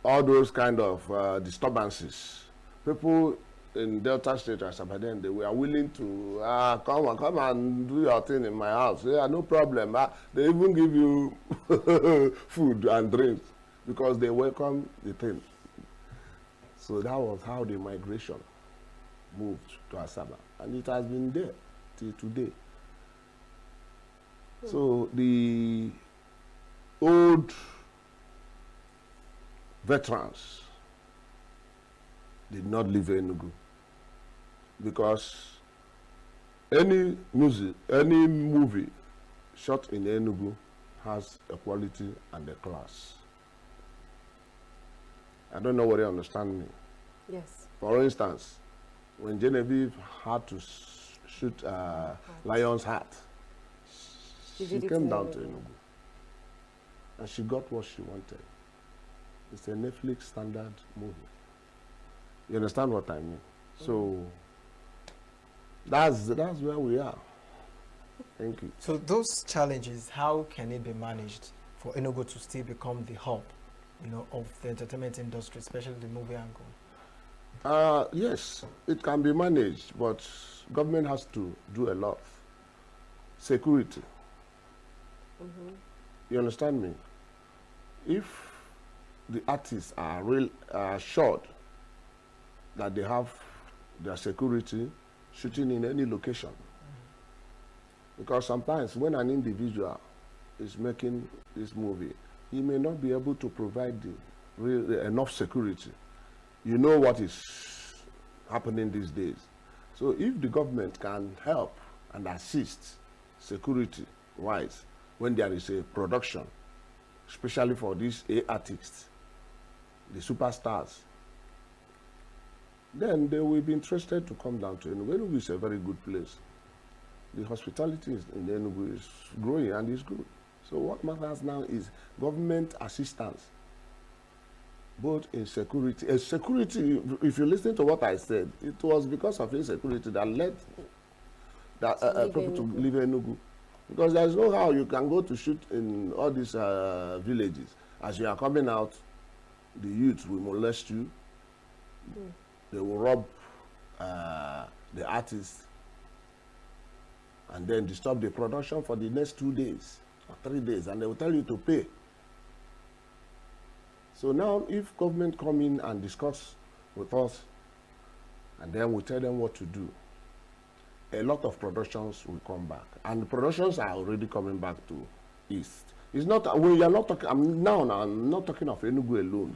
all those kind of disturbances. People in Delta State, Asaba, then they were willing to come and do your thing in my house. Yeah, no problem. They even give you food and drinks because they welcome the thing. So that was how the migration moved to Asaba, and it has been there till today. So the old veterans did not leave Enugu, because any music, any movie shot in Enugu has a quality and a class. I don't know whether you understand me. Yes. For instance, when Genevieve had to shoot Lion's Heart, she came down to Enugu and she got what she wanted. It's a Netflix standard movie. You understand what I mean? So that's where we are. Thank you. So those challenges, how can it be managed for Enugu to still become the hub, of the entertainment industry, especially the movie angle? Yes, it can be managed, but government has to do a lot. Security. You understand me? If the artists are assured that they have their security shooting in any location, because sometimes when an individual is making this movie, he may not be able to provide enough security. You know what is happening these days. So if the government can help and assist security-wise when there is a production, especially for these artists, the superstars, then they will be interested to come down to Enugu. Enugu is a very good place. The hospitality in Enugu is growing and is good. So what matters now is government assistance, both in security. Security, if you listen to what I said, it was because of insecurity that led people to leave Enugu. Because there's no how you can go to shoot in all these villages. As you are coming out, the youth will molest you. They will rob the artists and then disturb the production for the next 2 days or 3 days, and they will tell you to pay. So now if government come in and discuss with us, and then we tell them what to do, a lot of productions will come back. And the productions are already coming back to East. It's not, we are not talking, I'm not talking of Enugu alone.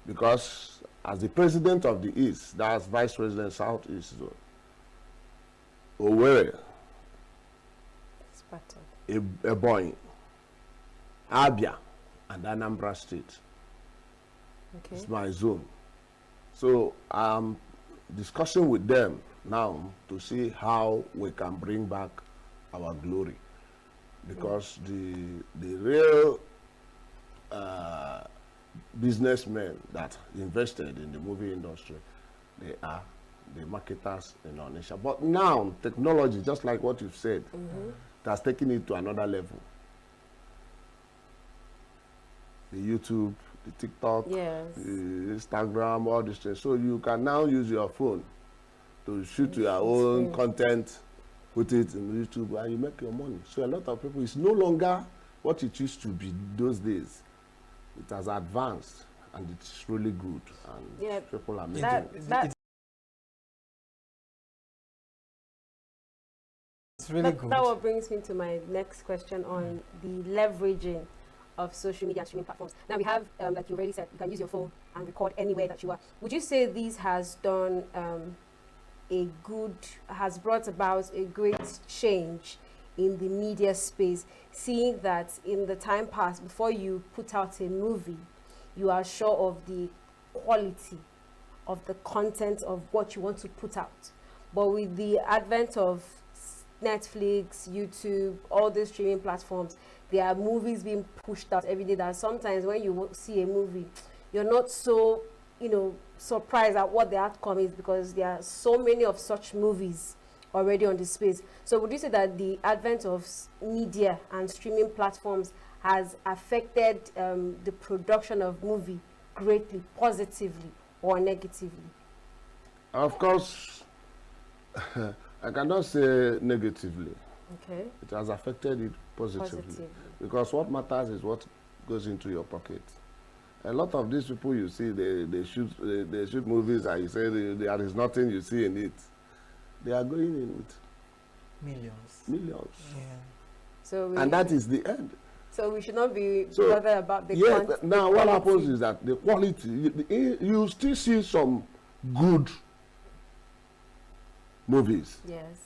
Because as the president of the East, that's Vice President Southeast Zone, Owerri, Ebonyi, Abia, and Anambra State. Okay. It's my zone. So I'm discussing with them now to see how we can bring back our glory. Because the real businessmen that invested in the movie industry, they are the marketers in Onitsha. But now, technology, just like what you've said, it has taken it to another level. The YouTube, the TikTok, yes, the Instagram, all these things. So you can now use your phone to shoot your own content, put it in YouTube, and you make your money. So a lot of people, it's no longer what it used to be those days. It has advanced, and it's really good, and people are making it. It's really good. That what brings me to my next question on the leveraging of social media and streaming platforms. Now we have, like you already said, you can use your phone and record anywhere that you are. Would you say this has done has brought about a great change in the media space, seeing that in the time past, before you put out a movie, you are sure of the quality of the content of what you want to put out. But with the advent of Netflix, YouTube, all these streaming platforms, there are movies being pushed out every day that sometimes when you see a movie, you're not so, surprised at what the outcome is, because there are so many of such movies already on the space. So would you say that the advent of media and streaming platforms has affected the production of movie greatly, positively or negatively? Of course, I cannot say negatively. Okay. It has affected it positively. Because what matters is what goes into your pocket. A lot of these people you see, they shoot movies and you say there is nothing you see in it. They are going in with millions. Yeah. So and that is the end. So we should not be bothered about the quantity. Now what happens is that the quality, you still see some good movies. Yes.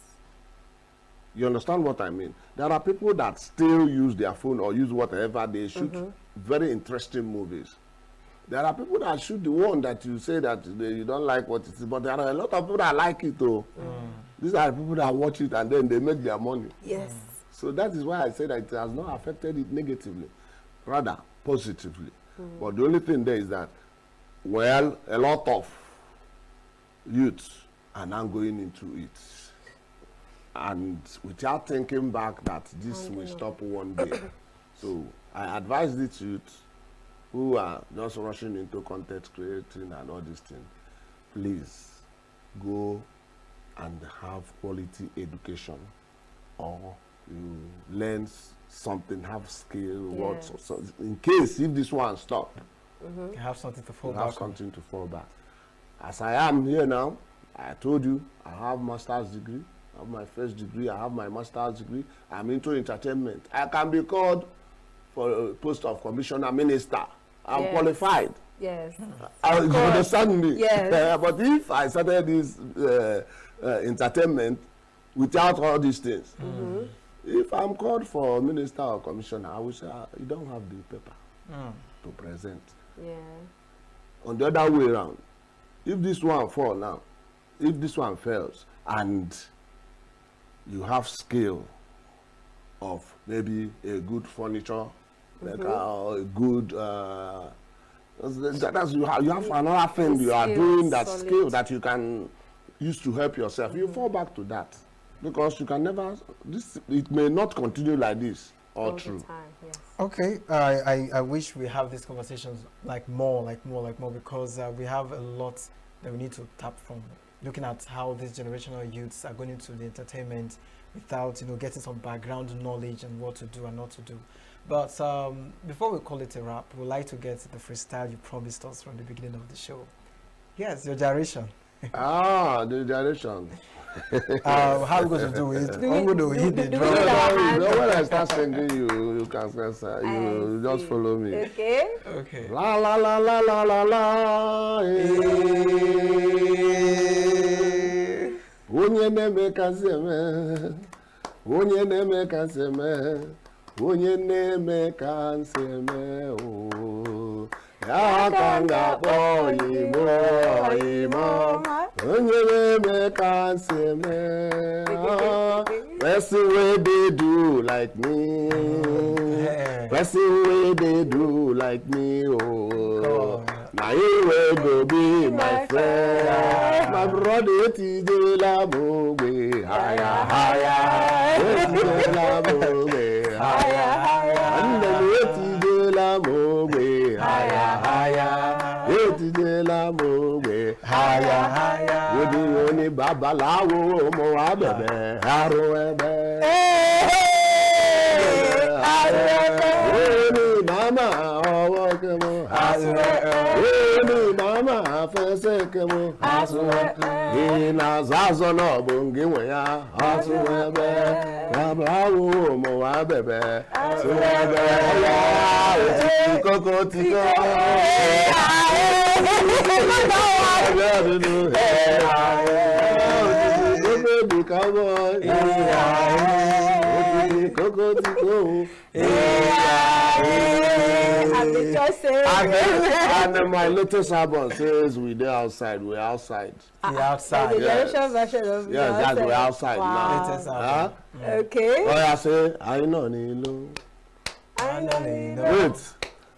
You understand what I mean? There are people that still use their phone or use whatever, they shoot very interesting movies. There are people that shoot the one that you say that you don't like what it is, but there are a lot of people that like it though. These are the people that watch it and then they make their money. Yes. So that is why I say that it has not affected it negatively, rather positively. But the only thing there is that, well, a lot of youths are now going into it. And without thinking back that this will stop one day. So I advise these youths who are just rushing into content creating and all these things, please go and have quality education, or you learn something, have skill, so in case if this one stop, you have something to fall back. As I am here now, I told you I have master's degree. I have my first degree, I have my master's degree. I'm into entertainment. I can be called for a post of commissioner minister. I'm qualified. Yes. You understand me? Yes. But if I started this entertainment without all these things, if I'm called for minister or commissioner, I will say, you don't have the paper to present. Yeah. On the other way around, if this one falls now, if this one fails, and you have skill of maybe a good furniture, like a good you have another thing you are doing, that skill that you can use to help yourself. You fall back to that, because you can never, it may not continue like this all through. Yes. Okay, I wish we have these conversations like more, because we have a lot that we need to tap from. Looking at how these generational youths are going into the entertainment without, getting some background knowledge and what to do and not to do. But before we call it a wrap, we'd like to get the freestyle you promised us from the beginning of the show. Yes, your generation. The generation. How are we going to do it? I'm going to hit the drum. When I start singing, you can you just follow me. Okay. Okay. La la la la la la la. Onye neme kanseme, onye neme kanseme, onye neme kanseme o. Ya kanga boy mo, onye neme kanseme. Person way they do like me, person way they do like me oh. Now you will go be my friend, my brother. TJ Lamo way higher, higher. TJ Lamo way higher, higher. And then TJ Lamo way higher, higher. TJ Lamo way higher, higher. You the only babalawo mo abebe, haro ebe. Mama, oh, come on. Mama, fesekemo. Ina zazo no bungi wea. Asuebe. Abrawo mo abebe. Suebe. Tiko tiko. Baby cowboy. Tiko tiko. And my latest album says we're outside. We're outside. We're outside. The generation version of yes, we're outside wow. now. Latest album. Okay. Oh, I say, I know Nilo. Wait.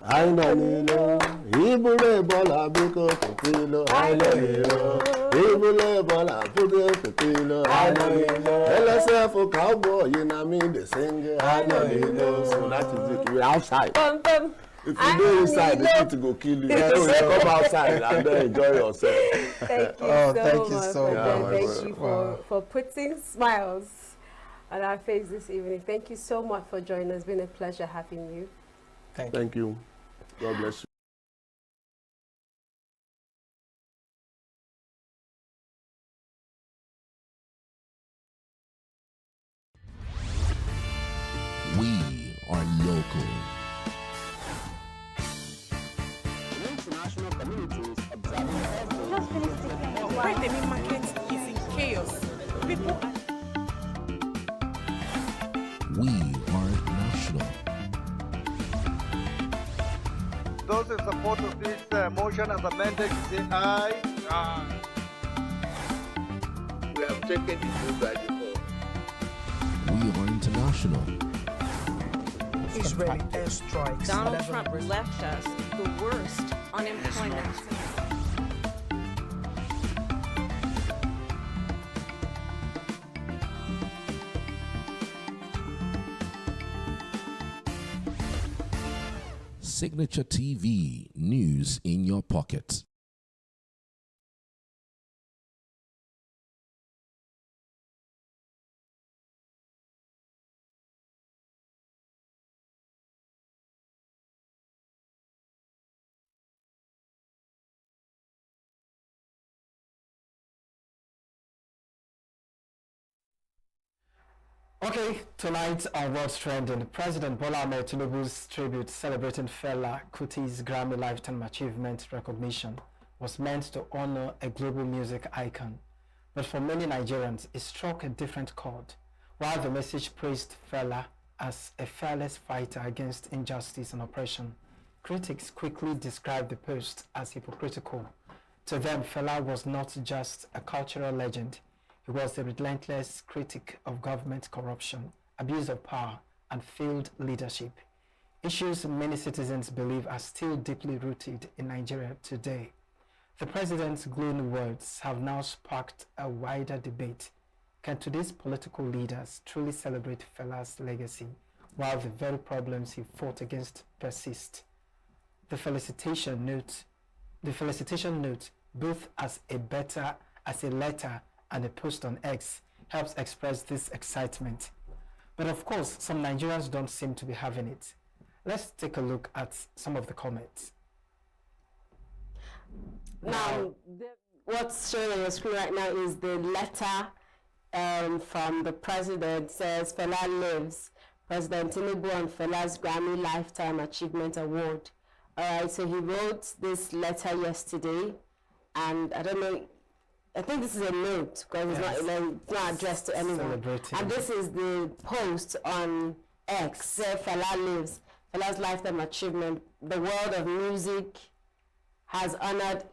I know Nilo. Ibule bola biko pepilo. I know Nilo. Ibule bola biko pepilo. I know Nilo. LSF for cowboy, you know me, the singer. I know Nilo. So that is it. We're outside. If you go inside, they need to go kill you. So you come outside and then enjoy yourself. Thank you thank you so much. Thank you for putting smiles on our face this evening. Thank you so much for joining us. It's been a pleasure having you. Thank you. God bless you. We are local. Just finished the Why the main market is in chaos. People We are national. Those in support of this motion as amended, say aye. Aye. We have taken it by default. We are international. Israeli airstrikes. Donald Trump left us the worst unemployment. Signature TV, news in your pocket. Okay, tonight on What's Trending, President Bola Ahmed Tinubu's tribute celebrating Fela Kuti's Grammy Lifetime Achievement recognition was meant to honor a global music icon. But for many Nigerians, it struck a different chord. While the message praised Fela as a fearless fighter against injustice and oppression, critics quickly described the post as hypocritical. To them, Fela was not just a cultural legend. He was a relentless critic of government corruption, abuse of power, and failed leadership. Issues many citizens believe are still deeply rooted in Nigeria today. The president's glowing words have now sparked a wider debate. Can today's political leaders truly celebrate Fela's legacy while the very problems he fought against persist? The felicitation note, both as a letter and a post on X, helps express this excitement. But of course, some Nigerians don't seem to be having it. Let's take a look at some of the comments. Now, what's showing on your screen right now is the letter from the president says Fela lives. President ENUGU on Fela's Grammy Lifetime Achievement Award. All right, so he wrote this letter yesterday, and I don't know, I think this is a note because it's not addressed to anyone. And this is the post on X, say Fela lives. Fela's Lifetime Achievement. The world of music has honored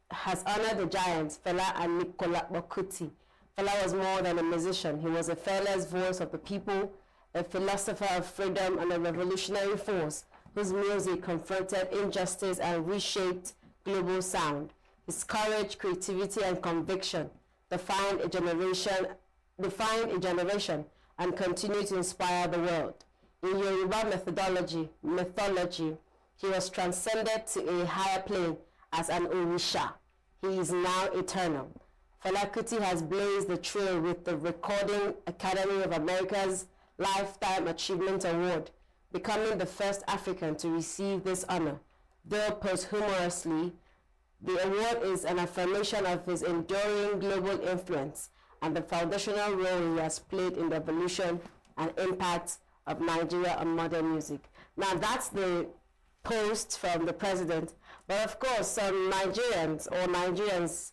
the giants, Fela and Nicola Bokuti. Fela was more than a musician. He was a fearless voice of the people, a philosopher of freedom, and a revolutionary force whose music confronted injustice and reshaped global sound. His courage, creativity, and conviction defined a generation and continue to inspire the world. In Yoruba mythology, he was transcended to a higher plane as an Orisha. He is now eternal. Fela Kuti has blazed the trail with the Recording Academy of America's Lifetime Achievement Award, becoming the first African to receive this honor. Though posthumously, the award is an affirmation of his enduring global influence and the foundational role he has played in the evolution and impact of Nigeria on modern music. Now that's the post from the president, but of course some Nigerians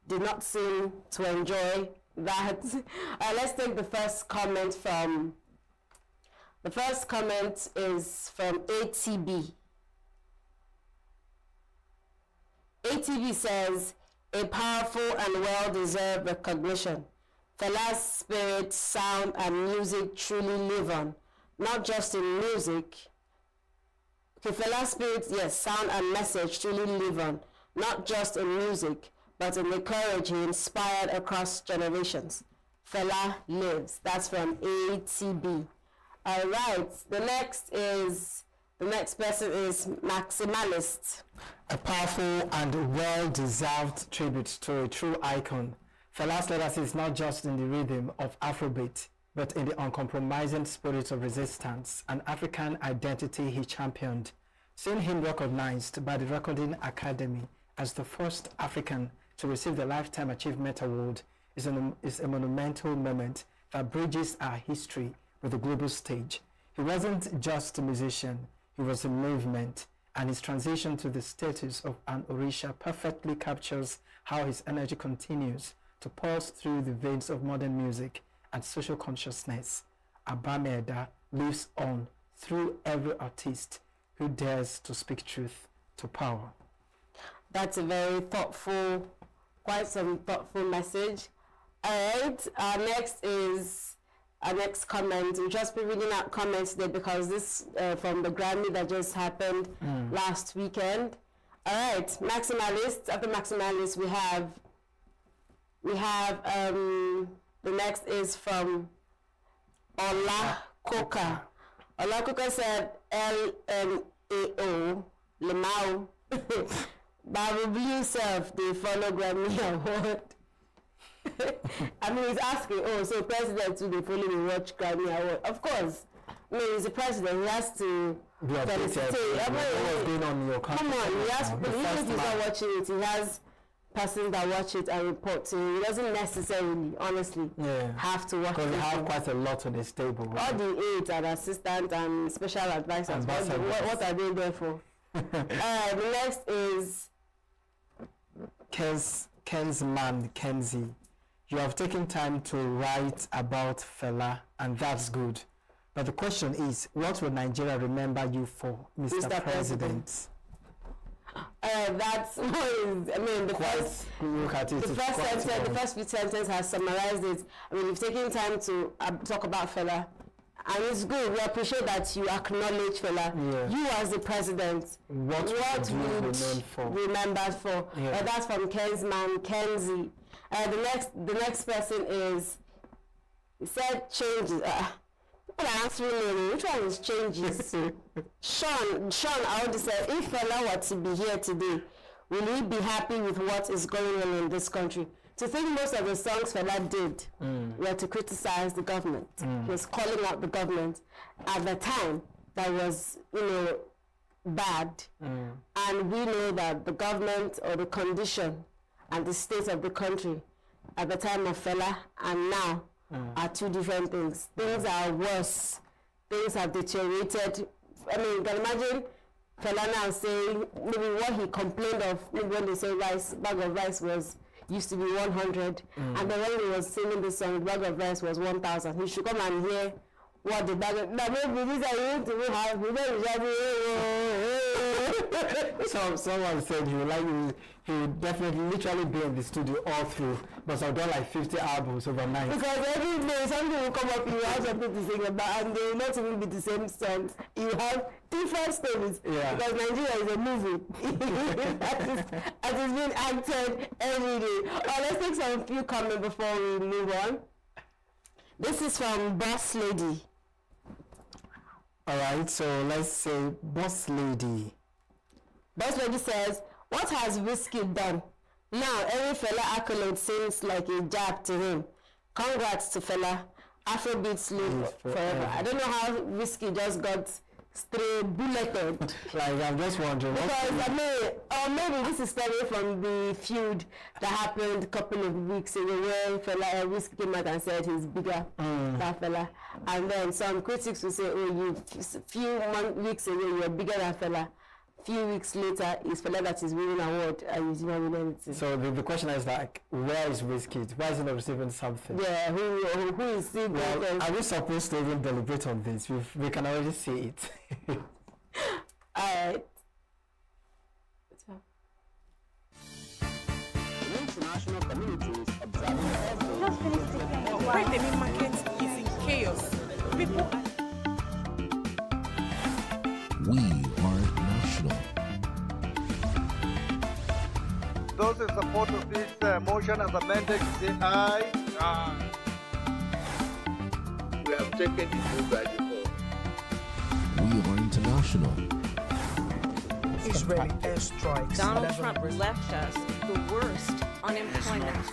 did not seem to enjoy that. Let's take the first comment from, the first comment is from ATB. ATB says, a powerful and well-deserved recognition. Fela's spirit, sound, and music truly live on, not just in music. Okay, Fela's spirit, yes, sound and message truly live on, not just in music, but in the courage he inspired across generations. Fela lives. That's from ATB. All right, the next person is Maximalist. A powerful and well-deserved tribute to a true icon. Fela's legacy is not just in the rhythm of Afrobeat, but in the uncompromising spirit of resistance and African identity he championed. Seeing him recognized by the Recording Academy as the first African to receive the Lifetime Achievement Award is a monumental moment that bridges our history with the global stage. He wasn't just a musician, he was a movement, and his transition to the status of an Orisha perfectly captures how his energy continues to pulse through the veins of modern music and social consciousness. Abameda lives on through every artist who dares to speak truth to power. That's a very thoughtful, quite some thoughtful message. All right, our next comment. We'll just be reading out comments today because this from the Grammy that just happened last weekend. All right, Maximalist. After Maximalist, we have the next is from Ola Koka. Ola Koka said LMAO Lemao. Babu Blue self, they follow Grammy Award. I mean, he's asking, so president too, they follow the watch Grammy Award. Of course. I mean, he's the president, he has to felicitate. What's going on in your country? Come on, he has, even if he's not watching it, he has persons that watch it and report to him. He doesn't necessarily, honestly, have to watch it. Because we have quite a lot on this table. Right? All the aides and assistants and special advisors, what are they there for? The next is Kenzman Kenzie. You have taken time to write about Fela, and that's good. But the question is, what will Nigeria remember you for, Mr. President? That's what is, I mean, the first few sentences has summarized it. I mean, you've taken time to talk about Fela, and it's good. We appreciate that you acknowledge Fela. Yeah. You as the president, what would you remember for? Yeah. That's from Kenzman Kenzie. The next person is, he said changes. People are answering me, which one is changes? Sean, I want to say, if Fela were to be here today, will he be happy with what is going on in this country? To think most of the songs Fela did were to criticize the government. He was calling out the government at the time that was, bad. And we know that the government or the condition and the state of the country at the time of Fela and now are two different things. Things are worse. Things have deteriorated. I mean, you can imagine Fela now saying maybe what he complained of, maybe when they say bag of rice used to be 100, and then when he was singing this song, bag of rice was 1,000. He should come and hear what the bag of maybe these are you to have. So someone said he would definitely literally be in the studio all through, but I've done like 50 albums overnight. Because every day something will come up, you have something to sing about, and they will not even be the same songs. You have different stories. Yeah. Because Nigeria is a movie. It is being acted every day. Let's take some few comments before we move on. This is from Boss Lady. Alright, so let's say Boss Lady. Boss Lady says, what has Wizkid done? Now every Fela accolade seems like a jab to him. Congrats to Fela. Afrobeats live forever. I don't know how Wizkid just got stray bulleted. Like, I'm just wondering. Because I mean, or maybe this is stemming from the feud that happened a couple of weeks ago where Fela Wizkid came out and said he's bigger than Fela. And then some critics will say, oh, few weeks ago you were bigger than Fela. Few weeks later, it's Fela that is winning award and he's not winning anything. So the question is like, where is Wizkid? Why is he not receiving something? Yeah, who is he? Well, are we supposed to even deliberate on this? We can already see it. Alright. The international community is observing Why the main market is in chaos. People are... We are national. Those in support of this motion as amended, say aye. Aye. We have taken the vote by default. We are international. Israeli airstrikes. Donald Trump left us the worst unemployment.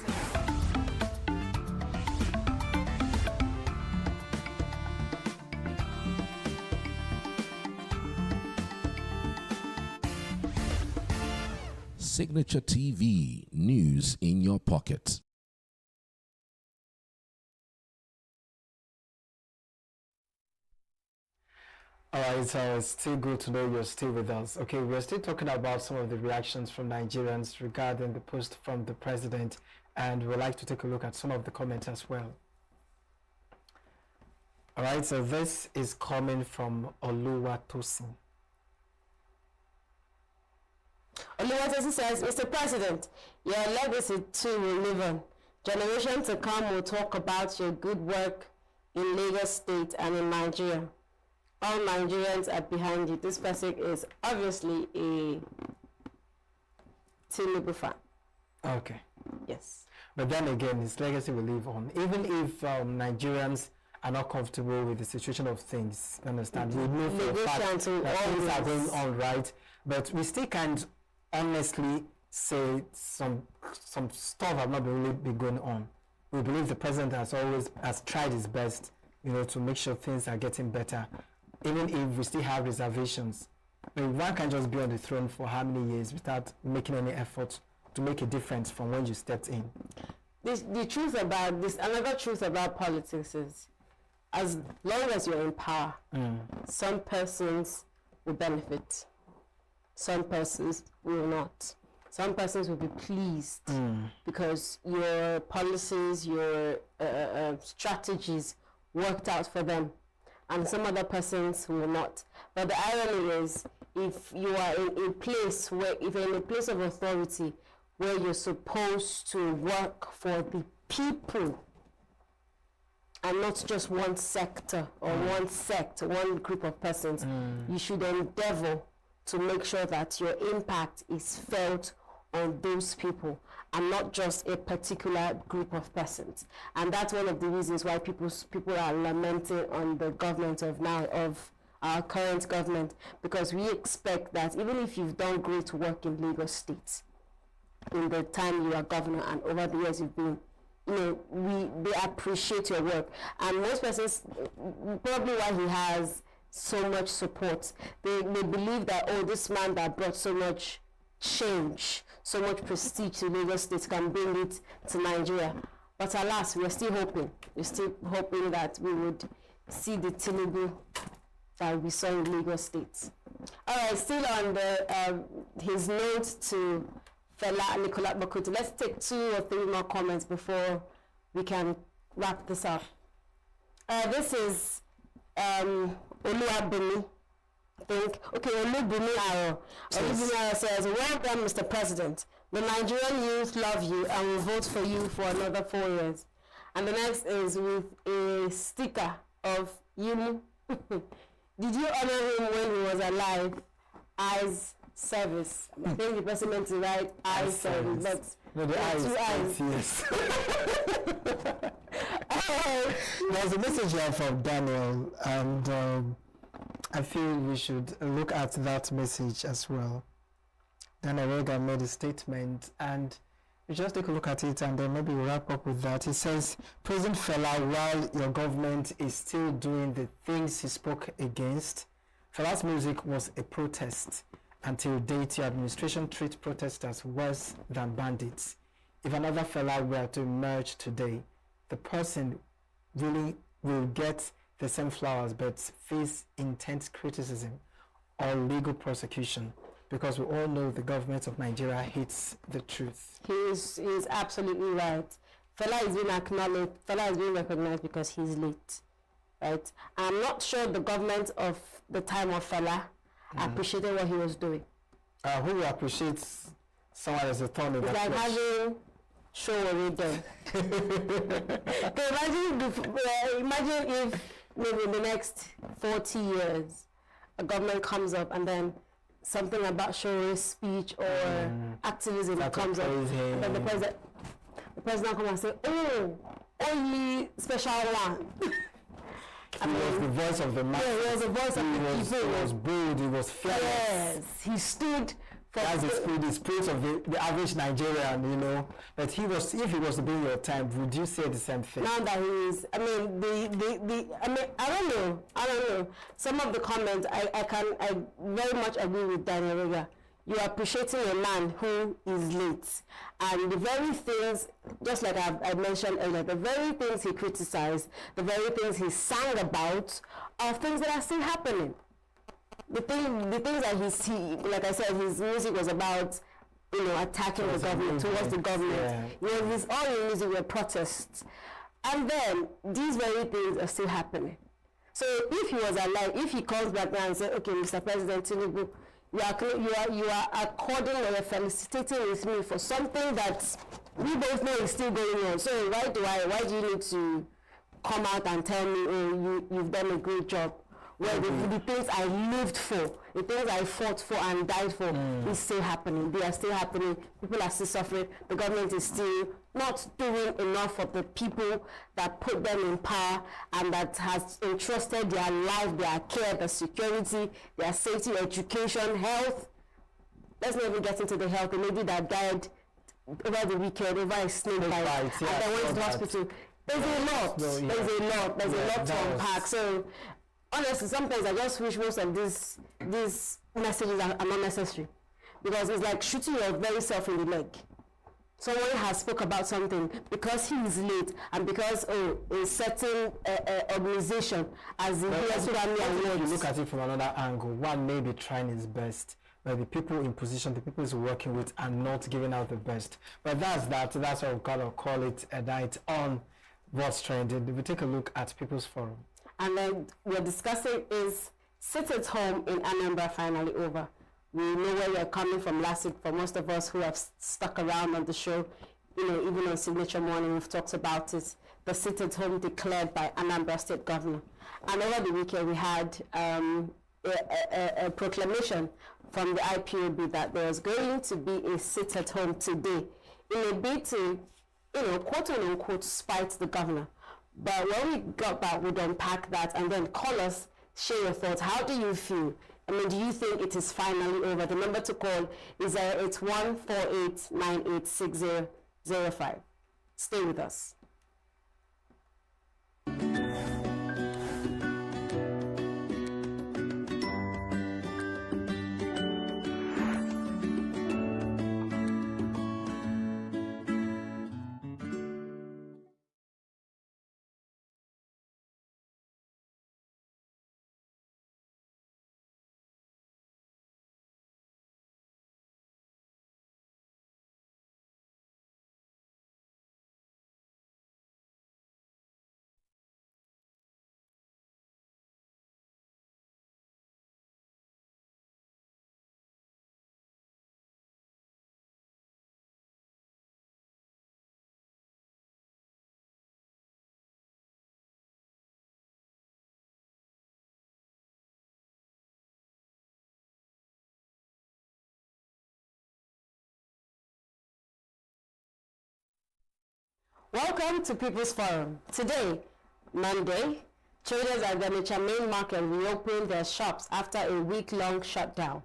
Signature TV, news in your pocket. Alright, so it's still good to know you're still with us. Okay, we're still talking about some of the reactions from Nigerians regarding the post from the president, and we'd like to take a look at some of the comments as well. Alright, so this is coming from Oluwatosin. Oluwatosin says, Mr. President, your legacy too will live on. Generations to come will talk about your good work in Lagos State and in Nigeria. All Nigerians are behind you. This person is obviously a Tinubu fan. Okay. Yes. But then again, his legacy will live on. Even if Nigerians are not comfortable with the situation of things, understand? You know for a fact that things are going on right. But we still can't honestly say some stuff have not really been going on. We believe the president has tried his best, to make sure things are getting better. Even if we still have reservations, one can just be on the throne for how many years without making any effort to make a difference from when you stepped in. The truth about this, another truth about politics is, as long as you're in power, some persons will benefit, some persons will not. Some persons will be pleased because your policies, your strategies worked out for them, and some other persons will not. But the irony is, if you are in a place if you're in a place of authority where you're supposed to work for the people and not just one sector or one sect, one group of persons, you should endeavor to make sure that your impact is felt on those people and not just a particular group of persons. And that's one of the reasons why people are lamenting on the government of our current government, because we expect that even if you've done great work in Lagos State in the time you are governor and over the years you've been, they appreciate your work. And most persons, probably why he has so much support, they believe that, this man that brought so much change, so much prestige to Lagos State can bring it to Nigeria. But alas, we're still hoping. We're still hoping that we would see the Tinubu that we saw in Lagos State. All right, still on the his note to Fela Nicolas Bakutu. Let's take 2 or 3 more comments before we can wrap this up. This is Oluwabumi. I think, okay, Olubumi Aro. Olubumi Aro says, well done, Mr. President. The Nigerian youth love you and will vote for you for another 4 years. And the next is with a sticker of Yimu. Did you honor him when he was alive? Eyes service. I think the person meant to write eyes service, but no, the eyes, 2 eyes. Yes. There's a message here from Daniel, and I feel we should look at that message as well. Daniel Reagan made a statement, and we just take a look at it, and then maybe we'll wrap up with that. It says, President Fela, while your government is still doing the things he spoke against, Fela's music was a protest. Until date, your administration treats protesters worse than bandits. If another Fela were to emerge today, the person really will get the same flowers but face intense criticism or legal prosecution, because we all know the government of Nigeria hates the truth. He is absolutely right. Fela is being acknowledged, Fela is being recognized because he's late, right? I'm not sure the government of the time of Fela appreciated what he was doing. Who appreciates someone as a thorn in the flesh? It's like having show already done. Imagine if maybe in the next 40 years a government comes up and then something about showing speech or activism comes up, and then the president comes and say, oh, only special one. He was the voice of the man. Yeah, he was the voice of the people. He was bold, he was fearless. Yes, he stood for the spirit of the average Nigerian, you know. But he was, if he was to be in your time, would you say the same thing? Now that he is, I don't know. Some of the comments, I very much agree with Daniel Rega. You are appreciating a man who is late. And the very things, just like I mentioned earlier, the very things he criticized, the very things he sang about, are things that are still happening. The things that he, like I said, his music was about, you know, attacking the government, towards the government. Yeah. You know, his all music were protests. And then, these very things are still happening. So if he was alive, if he comes back now and says, okay, Mr. President Tinubu, you are according or felicitating with me for something that we both know is still going on. So why do you need to come out and tell me, oh, you've done a great job? Well, the things I lived for, the things I fought for and died for is still happening. They are still happening. People are still suffering. The government is still not doing enough for the people that put them in power and that has entrusted their life, their care, their security, their safety, education, health. Let's not even get into the health. The lady that died over the weekend over a snake bite and then went to the hospital. There's a lot to unpack. So honestly, sometimes I just wish most of these messages are not necessary, because it's like shooting your very self in the leg. Someone has spoke about something because he is late and because a certain organization as the US family awards. You look at it from another angle. One may be trying his best, but the people in position, the people he's working with, are not giving out the best. But that's what we kind of call it a night on what's trending. We take a look at People's Forum. And then we're discussing is sit at home in Anambra finally over. We know where we're coming from last week. For most of us who have stuck around on the show, you know, even on Signature Morning, we've talked about it. The sit at home declared by Anambra State Governor. And over the weekend, we had a proclamation from the IPOB that there was going to be a sit at home today in a bid to, you know, quote unquote, spite the governor. But when we got back, we'd unpack that and then call us, share your thoughts. How do you feel? I mean, do you think it is finally over? The number to call is 08148986005. Stay with us. Welcome to People's Forum. Today, Monday, traders at the Onitsha main market reopened their shops after a week-long shutdown,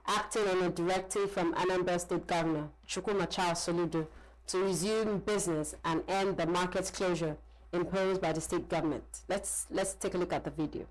acting on a directive from Anambra State Governor Chukwuma Charles Soludo to resume business and end the market closure imposed by the state government. Let's take a look at the video.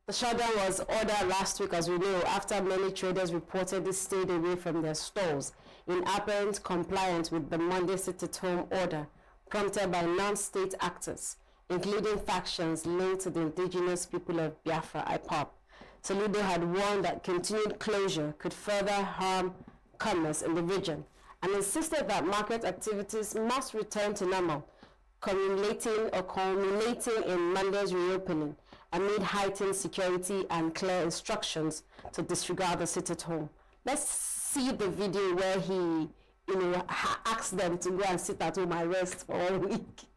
The shutdown was ordered last week, as we know, after many traders reportedly stayed away from their stores in apparent compliance with the Monday sit-at-home order prompted by non-state actors, including factions linked to the indigenous people of Biafra, IPOB. Soludo had warned that continued closure could further harm commerce in the region and insisted that market activities must return to normal, culminating in Monday's reopening amid heightened security and clear instructions to disregard the sit-at-home. Let's see the video where he, asked them to go and sit at home and rest for a week.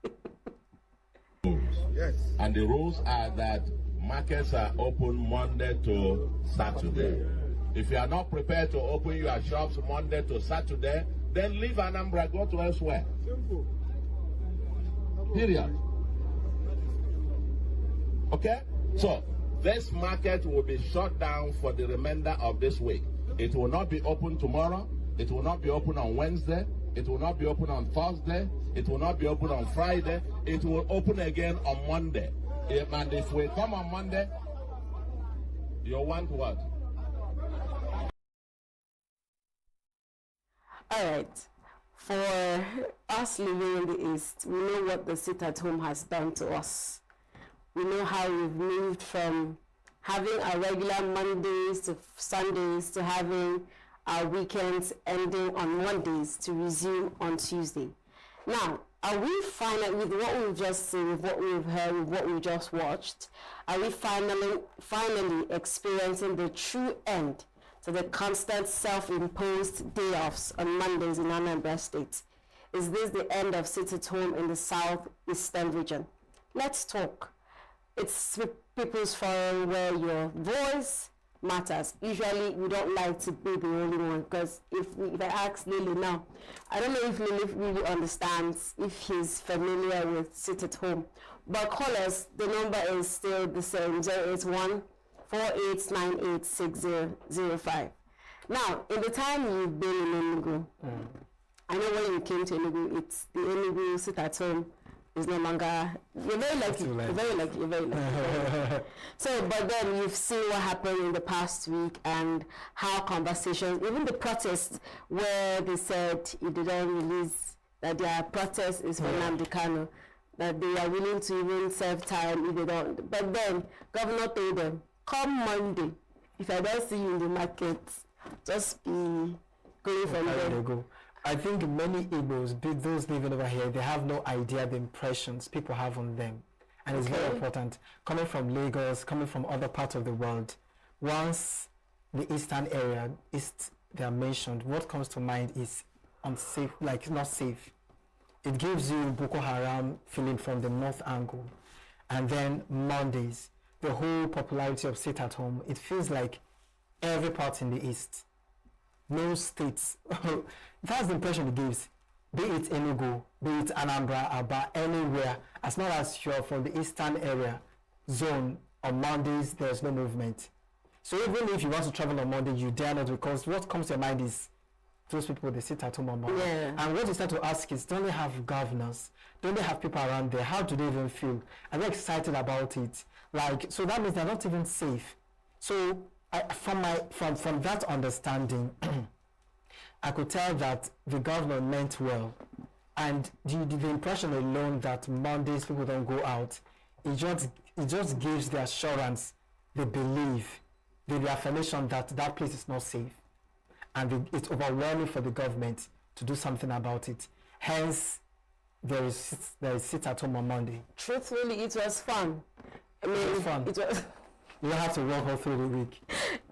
Yes. And the rules are that markets are open Monday to Saturday. If you are not prepared to open your shops Monday to Saturday, then leave Anambra, go to elsewhere. Simple. Period. Okay? So, this market will be shut down for the remainder of this week. It will not be open tomorrow. It will not be open on Wednesday. It will not be open on Thursday. It will not be open on Friday. It will open again on Monday. And if we come on Monday, you want what? All right. For us living in the East, we know what the sit-at-home has done to us. We know how we've moved from having our regular Mondays to Sundays to having our weekends ending on Mondays to resume on Tuesday. Now, are we finally, with what we've just seen, with what we've heard, with what we just watched, are we finally experiencing the true end to the constant self-imposed day-offs on Mondays in Anambra State? Is this the end of sit-at-home in the southeastern region? Let's talk. It's People's Forum where your voice matters. Usually we don't like to be the only one, because if I ask Lily now, I don't know if Lily really understands, if he's familiar with sit-at-home. But call us, the number is still the same, 081-4898-6005. Now, in the time you've been in ENUGU, I know when you came to ENUGU, it's the ENUGU sit-at-home is no longer, you're very lucky. So, but then you've seen what happened in the past week and how conversations, even the protests where they said if they don't release, that their protest is for Nnamdi Kanu, that they are willing to even serve time if they don't. But then, Governor told them, come Monday, if I don't see you in the market, just be going from there. They go. I think many Igbos, those living over here, they have no idea the impressions people have on them. And it's very important. Coming from Lagos, coming from other parts of the world, once the eastern area, they are mentioned, what comes to mind is unsafe, like not safe. It gives you Boko Haram feeling from the north angle. And then Mondays, the whole popularity of sit at home, it feels like every part in the east, no states. That's the impression it gives. Be it Enugu, be it Anambra, Aba, anywhere, as long as you're from the eastern area zone, on Mondays, there's no movement. So even if you want to travel on Monday, you dare not, because what comes to your mind is those people, they sit at home on Monday. Yeah. And what you start to ask is, don't they have governors? Don't they have people around there? How do they even feel? Are they excited about it? Like, so that means they're not even safe. So from that understanding, I could tell that the government meant well. And the impression alone that Mondays people don't go out, it just gives the assurance, the belief, the affirmation that that place is not safe. And it's overwhelming for the government to do something about it. Hence, there is sit at home on Monday. Truthfully, it was fun. I mean, it was fun. You don't have to work all through the week.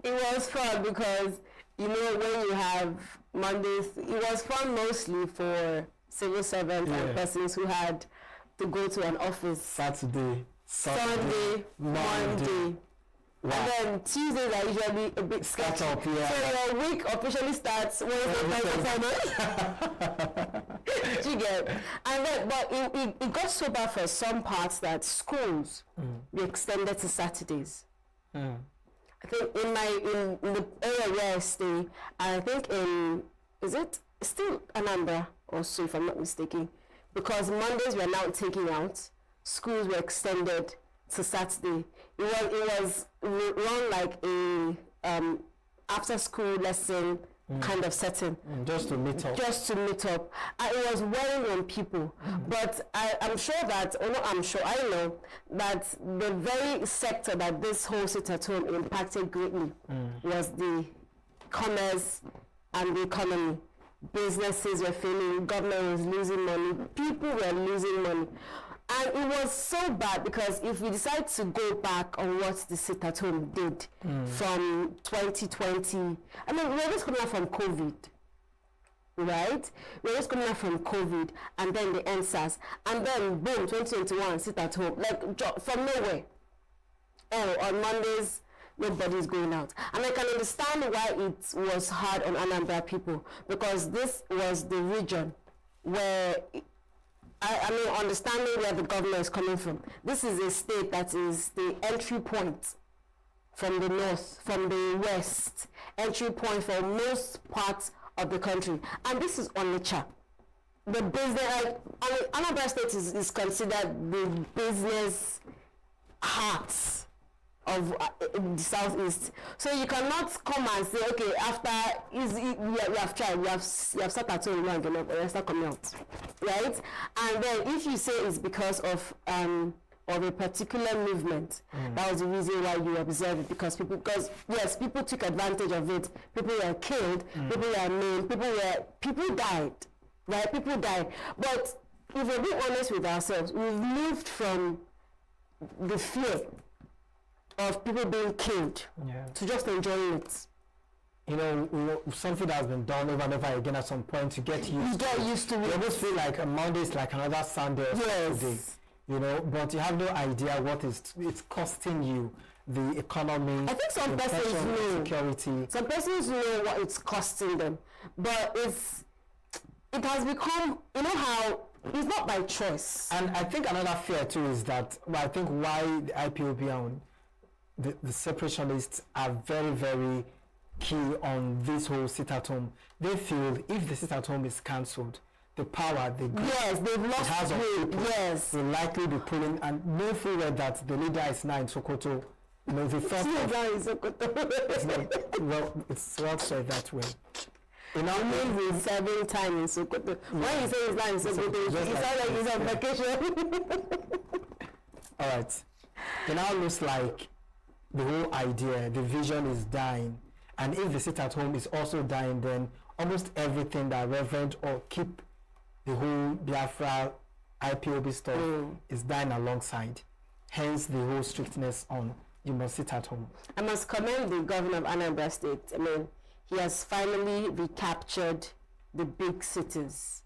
It was fun because, you know, when you have Mondays, it was fun mostly for civil servants and persons who had to go to an office. Saturday, Sunday, Monday. Wow. And then Tuesdays are usually a bit sketchy. So your week officially starts Wednesday, Friday. You get? And then, but it got so bad for some parts that schools be extended to Saturdays. I think in the area where I stay, I think is it still Anambra or so, if I'm not mistaken, because Mondays were now taking out, schools were extended to Saturday. It was run like a after school lesson kind of setting. Just to meet up. And it was weighing on people. But I'm sure that, or not I'm sure, I know that the very sector that this whole sit at home impacted greatly was the commerce and the economy. Businesses were failing, government was losing money, people were losing money. And it was so bad because if we decide to go back on what the sit at home did from 2020, I mean, we're just coming out from COVID, right? We're just coming out from COVID and then the NSAS, and then boom, 2021, sit at home, like from nowhere. Oh, on Mondays, nobody's going out. And I can understand why it was hard on Anambra people, because this was the region where I mean, understanding where the government is coming from. This is a state that is the entry point from the north, from the west, entry point for most parts of the country. And this is Onitsha. The business, Anambra State is considered the business heart of the southeast. So you cannot come and say, okay, after you have tried, you have sat at home long enough, or start coming out, right? And then if you say it's because of a particular movement, that was the reason why you observe it, because people took advantage of it. People were killed, people were maimed, people died, right? People died. But if we're being honest with ourselves, we've moved from the fear of people being killed to just enjoying it. You know, something that has been done over and over again at some point to get used to it. You almost feel like a Monday is like another Sunday or Saturday. You know, but you have no idea what it's costing you, the economy. I think some persons know. Security. Some persons know what it's costing them, but it has become, you know how, it's not by choice. And I think another fear too is that, I think why the IPOB and the separationists are very, very key on this whole sit-at-home. They feel if the sit-at-home is cancelled, the power they've lost will likely be pulling, and no full well that the leader is now in Sokoto. You know, the first it's well said that way. You know, he's serving time in Sokoto. When you say he's not in Sokoto, it sounds like he's on vacation. All right. It now looks like the whole idea, the vision is dying. And if the sit-at-home is also dying, then almost everything that reverend or keep the whole Biafra IPOB stuff is dying alongside. Hence the whole strictness on you must sit at home. I must commend the governor of Anambra State. I mean, he has finally recaptured the big cities.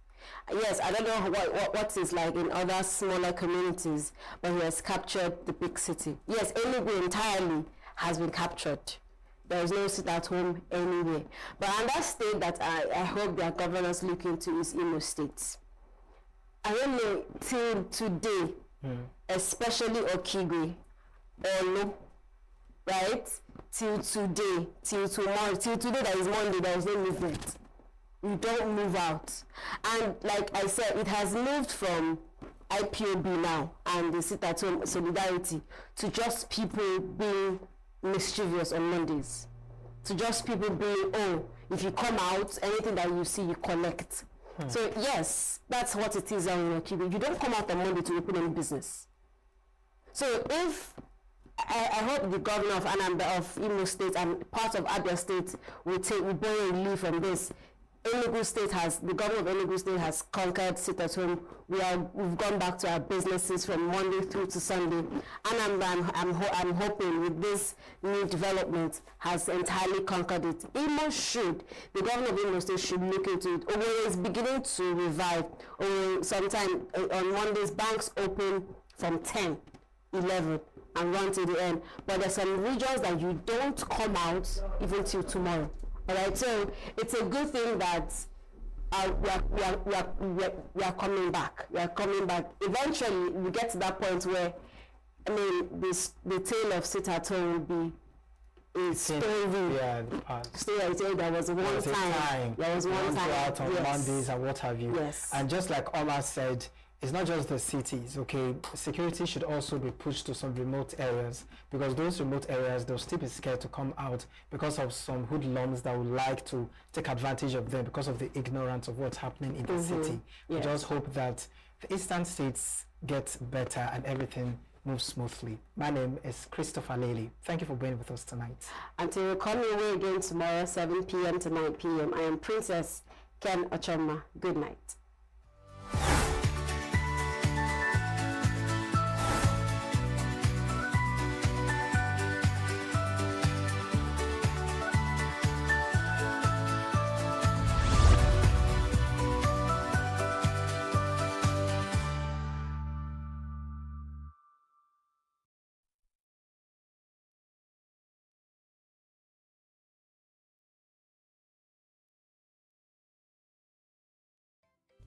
Yes, I don't know what is like in other smaller communities, but he has captured the big city. Yes, ENUGU entirely has been captured. There is no sit at home anywhere. But another state that I hope their governors look into is Imo State. I don't know, till today, especially Okigwe, Olu, right? Till today, till tomorrow, till today that is Monday, there is no movement. You don't move out. And like I said, it has moved from IPOB now and the sit-at-home solidarity to just people being mischievous on Mondays. To just people being, oh, if you come out, anything that you see, you collect. So yes, that's what it is on Okigwe. You don't come out on Monday to open any business. So if I hope the governor of Anambra, of Imo State and part of Abia State will borrow relief from this. ENUGU State the governor of ENUGU State has conquered sit-at-home. We've gone back to our businesses from Monday through to Sunday. And I'm hoping with this new development has entirely conquered it. The governor of Imo State should look into it. Owerri is beginning to revive. Sometime on Mondays, banks open from 10, 11 and run to the end. But there's some regions that you don't come out even till tomorrow. All right, so it's a good thing that we are coming back. We are coming back. Eventually, we get to that point where, I mean, the tale of sit-at-home will be a story. Yeah, there was one time. There was one time. Out on Mondays and what have you. Yes. And just like Omar said, it's not just the cities, okay? Security should also be pushed to some remote areas, because those remote areas, they'll still be scared to come out because of some hoodlums that would like to take advantage of them because of the ignorance of what's happening in the city. We just hope that the eastern states get better and everything moves smoothly. My name is Christopher Lely. Thank you for being with us tonight. Until we come your way again tomorrow, 7 p.m. to 9 p.m., I am Princess Ken Ochoma. Good night.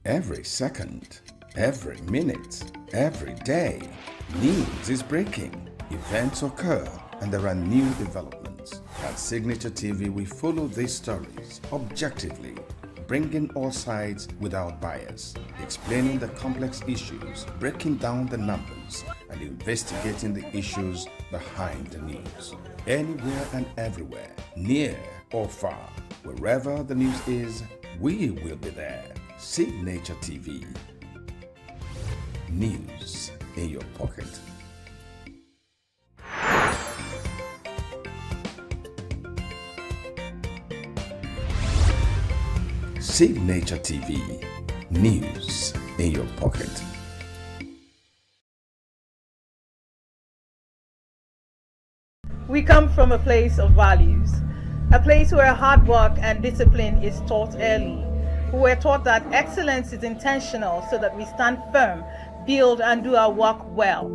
Every second, every minute, every day, news is breaking, events occur, and there are new developments. At Signature TV, we follow these stories objectively, bringing all sides without bias, explaining the complex issues, breaking down the numbers, and investigating the issues behind the news. Anywhere and everywhere, near or far, wherever the news is, we will be there. Signature TV. News in your pocket. Signature TV. News in your pocket. We come from a place of values, a place where hard work and discipline is taught early. We were taught that excellence is intentional so that we stand firm, build and do our work well,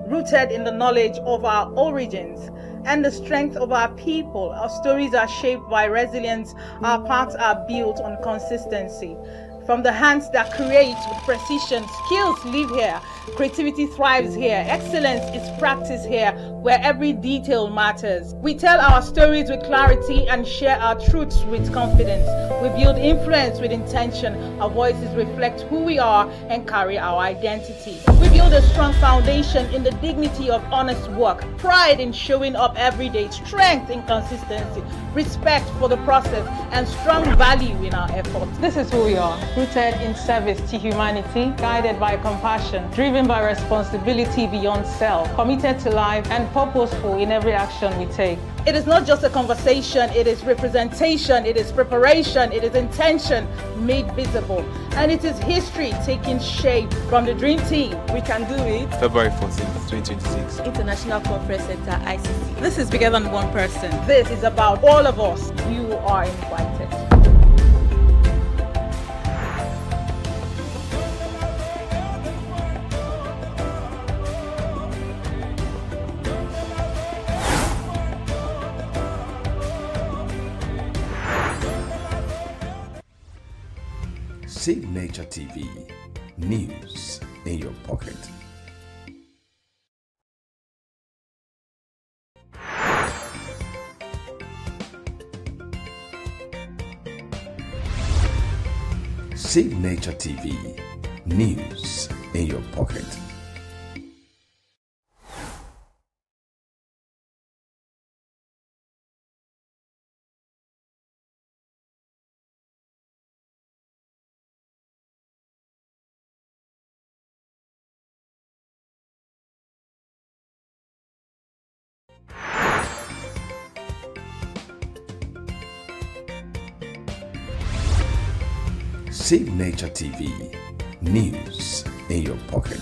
rooted in the knowledge of our origins and the strength of our people. Our stories are shaped by resilience, our paths are built on consistency. From the hands that create with precision, skills live here, creativity thrives here, excellence is practiced here, where every detail matters. We tell our stories with clarity and share our truths with confidence. We build influence with intention. Our voices reflect who we are and carry our identity. We build a strong foundation in the dignity of honest work, pride in showing up every day, strength in consistency, respect for the process, and strong value in our efforts. This is who we are. Rooted in service to humanity, guided by compassion, driven by responsibility beyond self, committed to life and purposeful in every action we take. It is not just a conversation, it is representation, it is preparation, it is intention made visible. And it is history taking shape from the Dream Team. We can do it. February 14th, 2026. International Conference Center, ICC. This is bigger than one person. This is about all of us. You are invited. Signature TV, news in your pocket. Signature TV, news in your pocket. Signature TV, news in your pocket.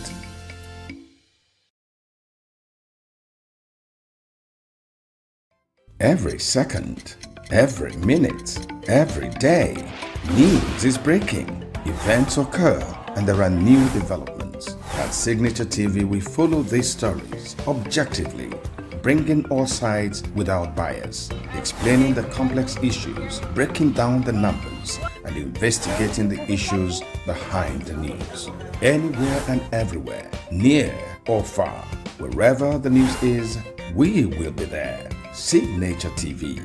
Every second, every minute, every day, news is breaking. Events occur and there are new developments. At Signature TV, we follow these stories objectively, bringing all sides without bias, explaining the complex issues, breaking down the numbers, and investigating the issues behind the news. Anywhere and everywhere, near or far, wherever the news is, we will be there. Signature TV,